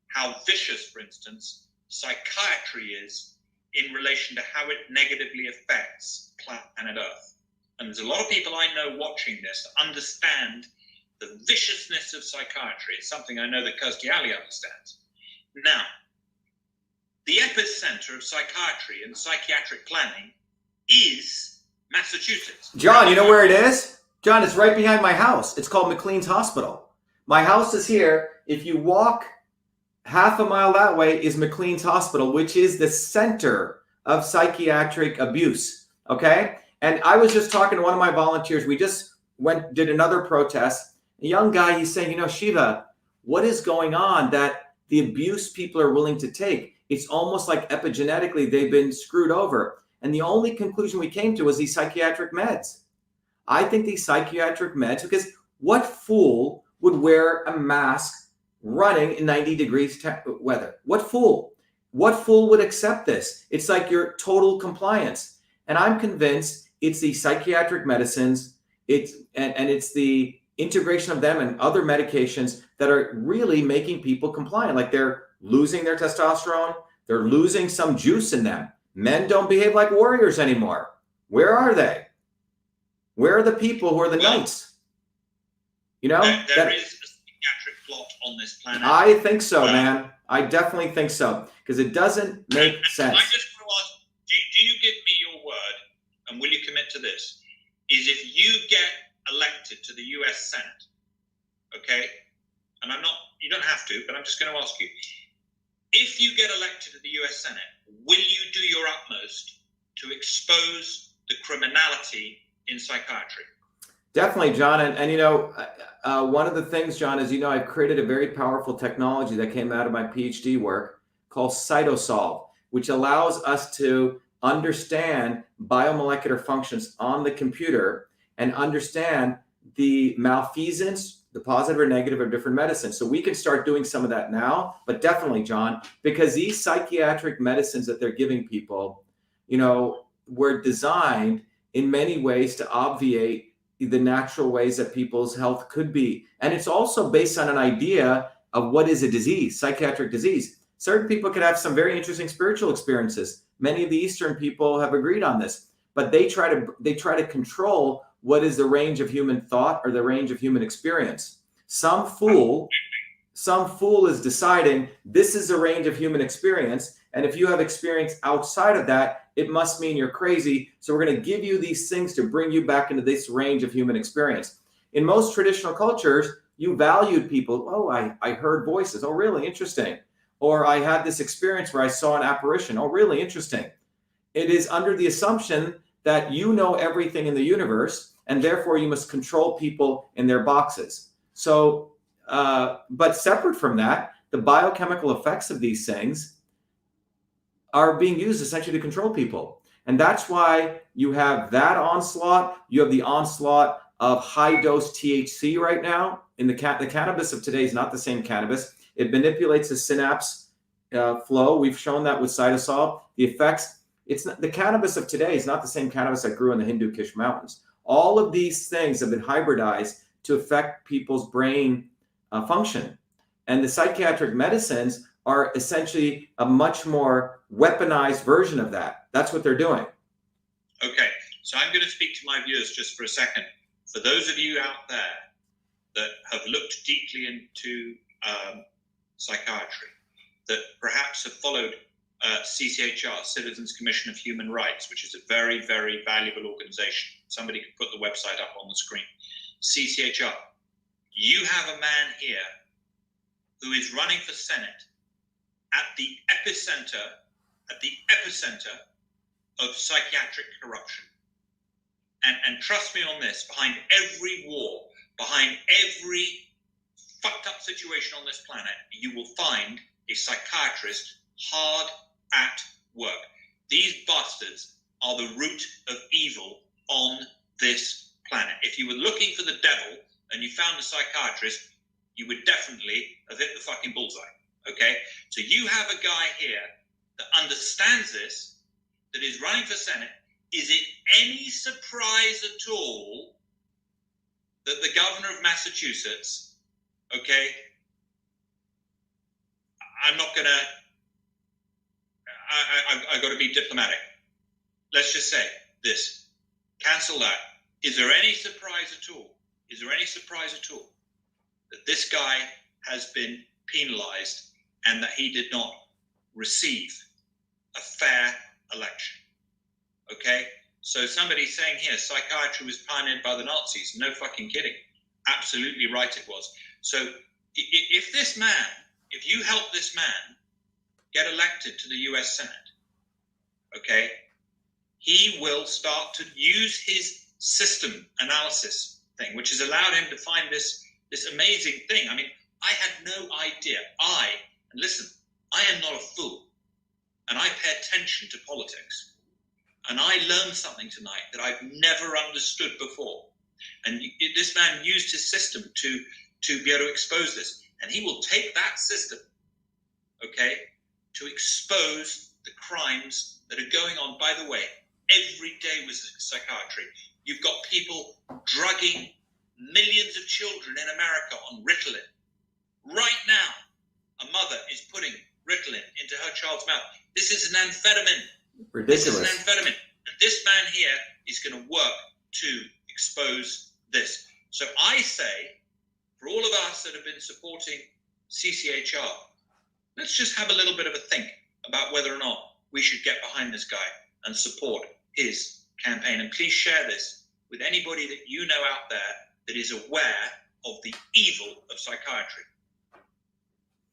how vicious, for instance, psychiatry is in relation to how it negatively affects planet Earth. And there's a lot of people I know watching this that understand the viciousness of psychiatry. It's something I know that Kirstie Alley understands. Now, the epicenter of psychiatry and psychiatric planning is Massachusetts. John, you know where it is? John, it's right behind my house. It's called McLean's Hospital. My house is here. If you walk half a mile that way is McLean's Hospital, which is the center of psychiatric abuse, okay? And I was just talking to one of my volunteers. We just did another protest. A young guy, he's saying, Shiva, what is going on that the abuse people are willing to take? It's almost like epigenetically they've been screwed over. And the only conclusion we came to was these psychiatric meds. I think these psychiatric meds, because what fool would wear a mask running in 90 degrees weather? What fool? What fool would accept this? It's like your total compliance. And I'm convinced it's the psychiatric medicines, it's the integration of them and other medications that are really making people compliant. Like they're losing their testosterone, they're losing some juice in them. Men don't behave like warriors anymore. Where are they? Where are the people who are the knights? There is a psychiatric plot on this planet. I think so, man. I definitely think so, because it doesn't make sense. I just want to ask, do you give me your word, and will you commit to this? Is if you get elected to the US Senate, okay? And you don't have to, but I'm just going to ask you. If you get elected to the US Senate, will you do your utmost to expose the criminality in psychiatry. Definitely, John. And you know, one of the things, John, is, you know, I've created a very powerful technology that came out of my PhD work called CytoSolve, which allows us to understand biomolecular functions on the computer and understand the malfeasance, the positive or negative of different medicines. So we can start doing some of that now, but definitely, John, because these psychiatric medicines that they're giving people, you know, were designed in many ways to obviate the natural ways that people's health could be. And it's also based on an idea of what is a disease, psychiatric disease. Certain people could have some very interesting spiritual experiences. Many of the Eastern people have agreed on this, but they try to control what is the range of human thought or the range of human experience. Some fool is deciding this is the range of human experience, and if you have experience outside of that, it must mean you're crazy. So we're going to give you these things to bring you back into this range of human experience. In most traditional cultures, you valued people. Oh, I heard voices. Oh, really interesting. Or I had this experience where I saw an apparition. Oh, really interesting. It is under the assumption that you know everything in the universe, and therefore you must control people in their boxes. So, but separate from that, the biochemical effects of these things are being used essentially to control people. And that's why you have that onslaught. You have the onslaught of high dose THC right now. In the cannabis of today is not the same cannabis. It manipulates the synapse flow. We've shown that with cytosol. The effects, it's not, the cannabis of today is not the same cannabis that grew in the Hindu Kush Mountains. All of these things have been hybridized to affect people's brain function. And the psychiatric medicines are essentially a much more weaponized version of that. That's what they're doing. Okay, so I'm going to speak to my viewers just for a second. For those of you out there that have looked deeply into psychiatry, that perhaps have followed CCHR, Citizens Commission of Human Rights, which is a very, very valuable organization. Somebody could put the website up on the screen. CCHR, you have a man here who is running for Senate at the epicenter of psychiatric corruption. And trust me on this, behind every war, behind every fucked up situation on this planet, you will find a psychiatrist hard at work. These bastards are the root of evil on this planet. If you were looking for the devil and you found a psychiatrist, you would definitely have hit the fucking bullseye. Okay? So you have a guy here that understands this, that is running for Senate. Is it any surprise at all that the governor of Massachusetts, okay, I'm not going to, I've got to be diplomatic. Let's just say this, cancel that. Is there any surprise at all? Is there any surprise at all that this guy has been penalized and that he did not receive a fair election? Okay? So somebody's saying here, psychiatry was pioneered by the Nazis. No fucking kidding. Absolutely right it was. So if this man, if you help this man get elected to the US Senate, okay, he will start to use his system analysis thing, which has allowed him to find this amazing thing. I mean, I had no idea. And listen, I am not a fool, and I pay attention to politics. And I learned something tonight that I've never understood before. And this man used his system to be able to expose this. And he will take that system, okay, to expose the crimes that are going on, by the way, every day with psychiatry. You've got people drugging millions of children in America on Ritalin. Right now, a mother is putting Ritalin into her child's mouth. This is an amphetamine. Ridiculous. This is an amphetamine. And this man here is going to work to expose this. So I say, for all of us that have been supporting CCHR, let's just have a little bit of a think about whether or not we should get behind this guy and support his campaign. And please share this with anybody that you know out there that is aware of the evil of psychiatry.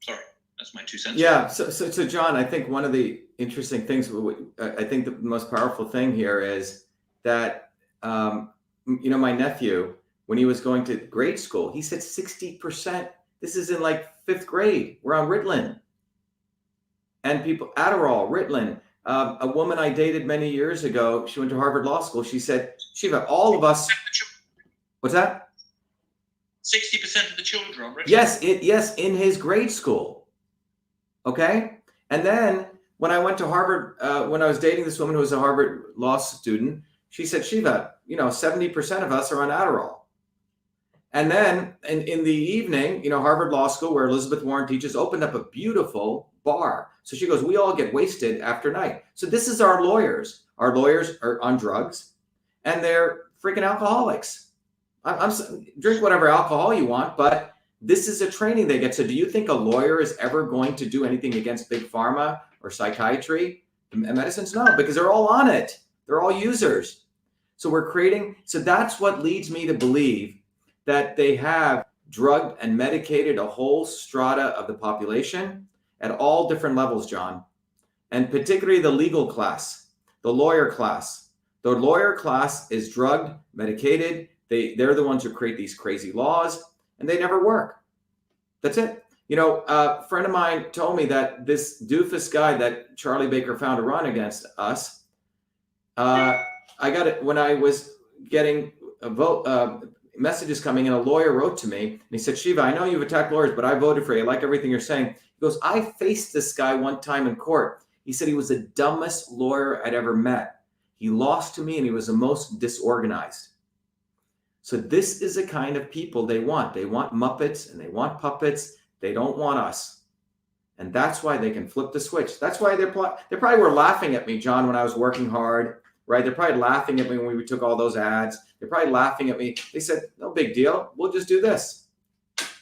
Sorry, That's my 2 cents. Yeah. So John, I think one of the interesting things, I think the most powerful thing here is that, my nephew, when he was going to grade school, he said 60%. This is in like 5th grade. We're on Ritalin. And people, Adderall, Ritalin. A woman I dated many years ago, she went to Harvard Law School. She said, Shiva, all of us. What's that? 60% of the children are on Ritalin. Yes, in his grade school. Okay. And then when I went to Harvard, when I was dating this woman who was a Harvard law student, she said, Shiva, 70% of us are on Adderall. And then in the evening, Harvard Law School, where Elizabeth Warren teaches, opened up a beautiful bar. So she goes, we all get wasted after night. So this is our lawyers. Our lawyers are on drugs and they're freaking alcoholics. I'm drink whatever alcohol you want, but this is a training they get. So do you think a lawyer is ever going to do anything against big pharma or psychiatry and medicines? No, because they're all on it. They're all users. So so that's what leads me to believe that they have drugged and medicated a whole strata of the population at all different levels, John, and particularly the legal class, the lawyer class. The lawyer class is drugged, medicated. They're the ones who create these crazy laws, and they never work. That's it. A friend of mine told me that this doofus guy that Charlie Baker found to run against us, I got it when I was getting a vote. Messages coming in, a lawyer wrote to me and he said, Shiva, I know you've attacked lawyers, but I voted for you. I like everything you're saying. He goes, I faced this guy one time in court. He said he was the dumbest lawyer I'd ever met. He lost to me and he was the most disorganized. So this is the kind of people they want. They want Muppets and they want puppets. They don't want us. And that's why they can flip the switch. That's why they probably were laughing at me, John, when I was working hard. Right? They're probably laughing at me when we took all those ads. They're probably laughing at me. They said, no big deal. We'll just do this.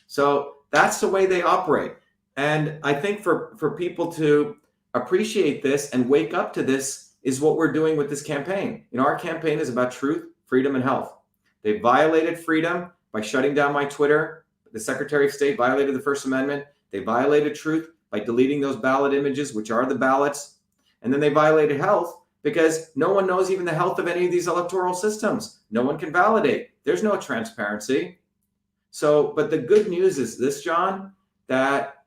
So that's the way they operate. And I think for people to appreciate this and wake up to this is what we're doing with this campaign. Our campaign is about truth, freedom, and health. They violated freedom by shutting down my Twitter. The Secretary of State violated the First Amendment. They violated truth by deleting those ballot images, which are the ballots. And then they violated health because no one knows even the health of any of these electoral systems. No one can validate. There's no transparency. So, but the good news is this, John, that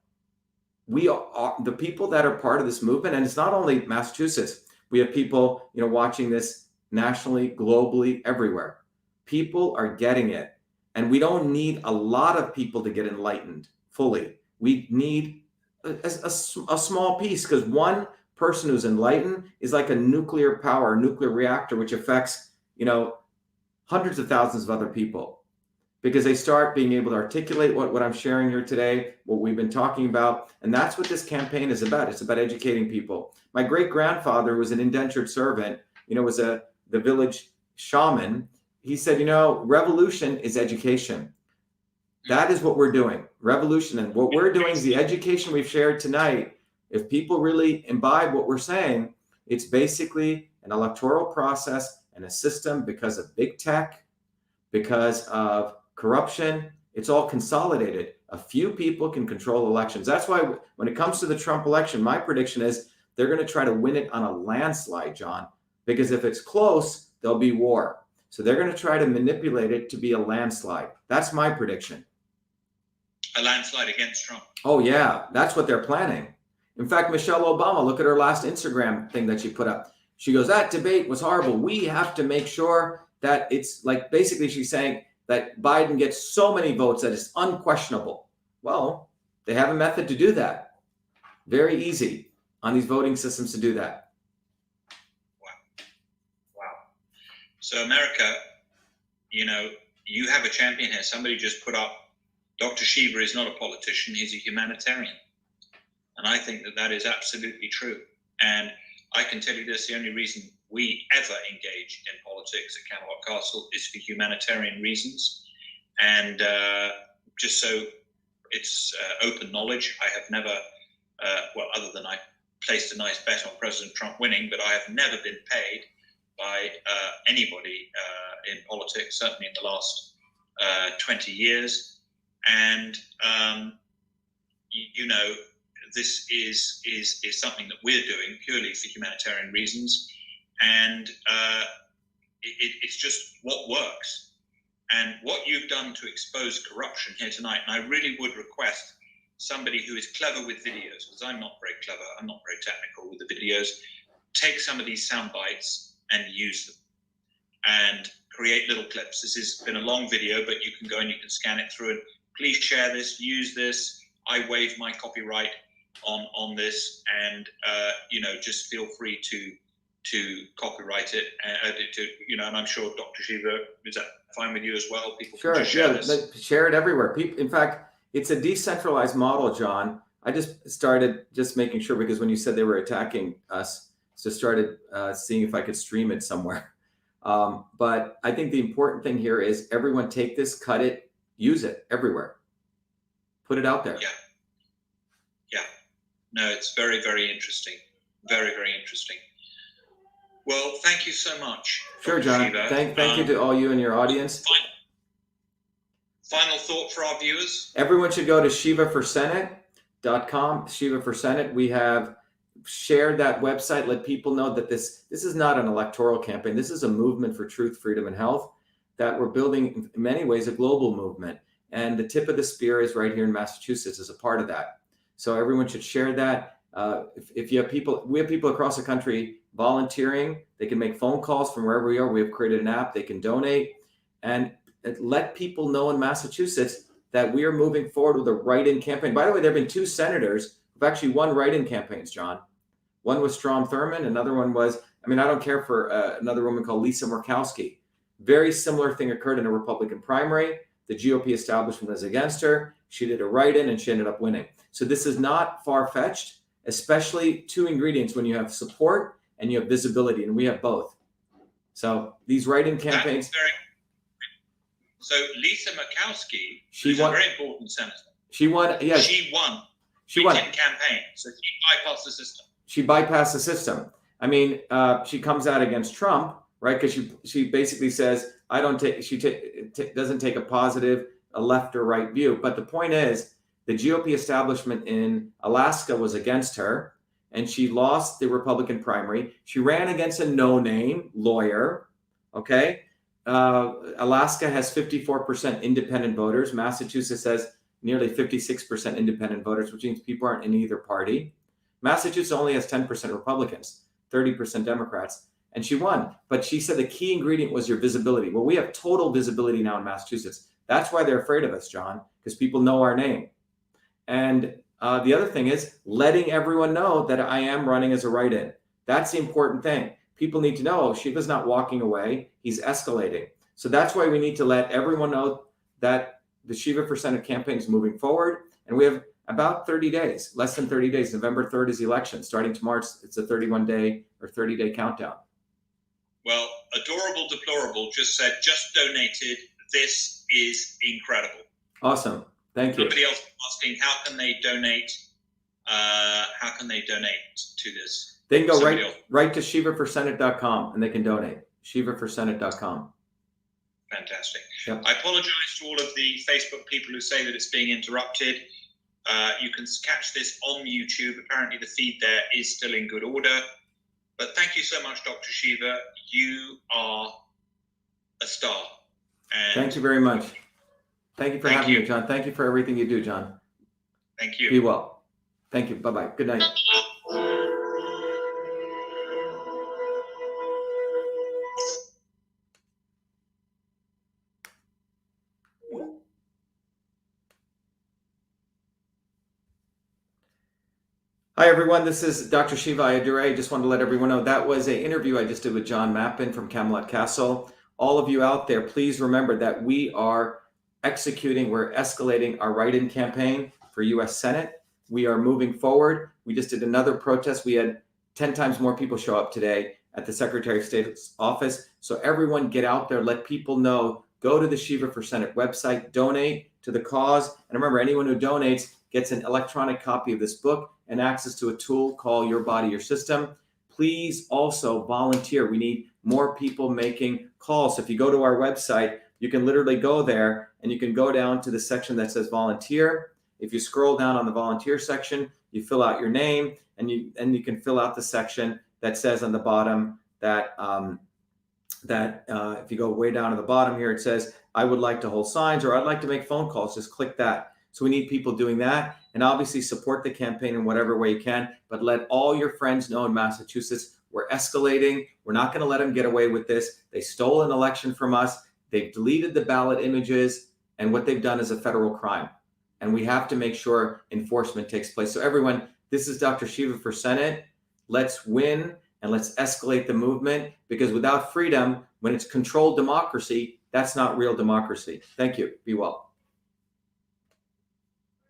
we are the people that are part of this movement, and it's not only Massachusetts. We have people, watching this nationally, globally, everywhere. People are getting it. And we don't need a lot of people to get enlightened fully. We need a small piece, because one person who's enlightened is like a nuclear reactor, which affects, hundreds of thousands of other people, because they start being able to articulate what I'm sharing here today, what we've been talking about. And that's what this campaign is about. It's about educating people. My great grandfather was an indentured servant, was the village shaman. He said, revolution is education. That is what we're doing. Revolution. And what we're doing is the education we've shared tonight. If people really imbibe what we're saying, it's basically an electoral process and a system because of big tech, because of corruption. It's all consolidated. A few people can control elections. That's why when it comes to the Trump election, my prediction is they're going to try to win it on a landslide, John, because if it's close, there'll be war. So they're going to try to manipulate it to be a landslide. That's my prediction. A landslide against Trump. Oh, yeah. That's what they're planning. In fact, Michelle Obama, look at her last Instagram thing that she put up. She goes, that debate was horrible. We have to make sure that it's like, basically she's saying that Biden gets so many votes that it's unquestionable. Well, they have a method to do that. Very easy on these voting systems to do that. Wow. So America, you have a champion here. Somebody just put up, Dr.SHIVA is not a politician. He's a humanitarian. And I think that is absolutely true. And I can tell you this, the only reason we ever engage in politics at Camelot Castle is for humanitarian reasons. And just so it's open knowledge, I have never, other than I placed a nice bet on President Trump winning, but I have never been paid by anybody in politics, certainly in the last 20 years. And, this is something that we're doing purely for humanitarian reasons, and it's just what works. And what you've done to expose corruption here tonight, and I really would request somebody who is clever with videos, because I'm not very clever, I'm not very technical with the videos, take some of these sound bites and use them and create little clips. This has been a long video, but you can go and you can scan it through, and please share this, use this. I waive my copyright on this, and just feel free to copyright it, and I'm sure Dr. Shiva, is that fine with you as well? People sure, can just share this. Share it everywhere. In fact, it's a decentralized model, John. I just started making sure, because when you said they were attacking us, so started seeing if I could stream it somewhere. But I think the important thing here is everyone take this, cut it, use it everywhere. Put it out there. Yeah. No, it's very, very interesting. Very, very interesting. Well, thank you so much. Sure, John. Thank you to all you and your audience. Final thought for our viewers? Everyone should go to shivaforsenate.com, Shiva for Senate. We have shared that website. Let people know that this is not an electoral campaign. This is a movement for truth, freedom, and health that we're building, in many ways, a global movement. And the tip of the spear is right here in Massachusetts as a part of that. So everyone should share that. If you have people, we have people across the country volunteering. They can make phone calls from wherever we are. We have created an app. They can donate, and let people know in Massachusetts that we are moving forward with a write-in campaign. By the way, there have been 2 senators who've actually won write-in campaigns, John. One was Strom Thurmond. Another one was, I don't care for another woman called Lisa Murkowski. Very similar thing occurred in a Republican primary. The GOP establishment was against her. She did a write-in and she ended up winning. So this is not far-fetched, especially 2 ingredients when you have support and you have visibility, and we have both. So these write-in campaigns. So Lisa Murkowski, she's a very important senator. She won. Yeah. She won. She won campaign. So she bypassed the system. She bypassed the system. She comes out against Trump, right? Because she basically says, I don't take. She doesn't take a positive, a left or right view. But the point is, the GOP establishment in Alaska was against her, and she lost the Republican primary. She ran against a no-name lawyer. Okay. Alaska has 54% independent voters. Massachusetts has nearly 56% independent voters, which means people aren't in either party. Massachusetts only has 10% Republicans, 30% Democrats, and she won. But she said the key ingredient was your visibility. Well, we have total visibility now in Massachusetts. That's why they're afraid of us, John, because people know our name. And the other thing is letting everyone know that I am running as a write-in. That's the important thing. People need to know Shiva's not walking away. He's escalating. So that's why we need to let everyone know that the Shiva for Senate campaign is moving forward. And we have about 30 days, less than 30 days. November 3rd is the election. Starting tomorrow, it's a 31-day or 30-day countdown. Well, Adorable Deplorable just said, just donated. This is incredible. Awesome. Thank you. Somebody else asking, how can they donate? How can they donate to this? They can go right to shivaforsenate.com and they can donate. shivaforsenate.com. Fantastic. Yep. I apologize to all of the Facebook people who say that it's being interrupted. You can catch this on YouTube. Apparently the feed there is still in good order. But thank you so much, Dr. Shiva. You are a star. And thank you very much. Thank you for having me, John. Thank you for everything you do, John. Thank you. Be well. Thank you. Bye-bye. Good night. Hi, everyone. This is Dr. Shiva Ayyadurai. I just wanted to let everyone know that was an interview I just did with John Mappin from Camelot Castle. All of you out there, please remember that we are we're escalating our write-in campaign for U.S. Senate. We are moving forward. We just did another protest. We had 10 times more people show up today at the Secretary of State's office. So everyone get out there, let people know, go to the Shiva for Senate website, donate to the cause. And remember, anyone who donates gets an electronic copy of this book and access to a tool called Your Body, Your System. Please also volunteer. We need more people making calls. So if you go to our website, you can literally go there and you can go down to the section that says volunteer. If you scroll down on the volunteer section, You fill out your name, and you can fill out the section that says on the bottom that if you go way down to the bottom here, it says, I would like to hold signs, or I'd like to make phone calls. Just click that. So we need people doing that, and obviously support the campaign in whatever way you can, but let all your friends know in Massachusetts, we're escalating. We're not going to let them get away with this. They stole an election from us. They've deleted the ballot images, and what they've done is a federal crime. And we have to make sure enforcement takes place. So everyone, this is Dr. Shiva for Senate. Let's win, and let's escalate the movement, because without freedom, when it's controlled democracy, that's not real democracy. Thank you. Be well.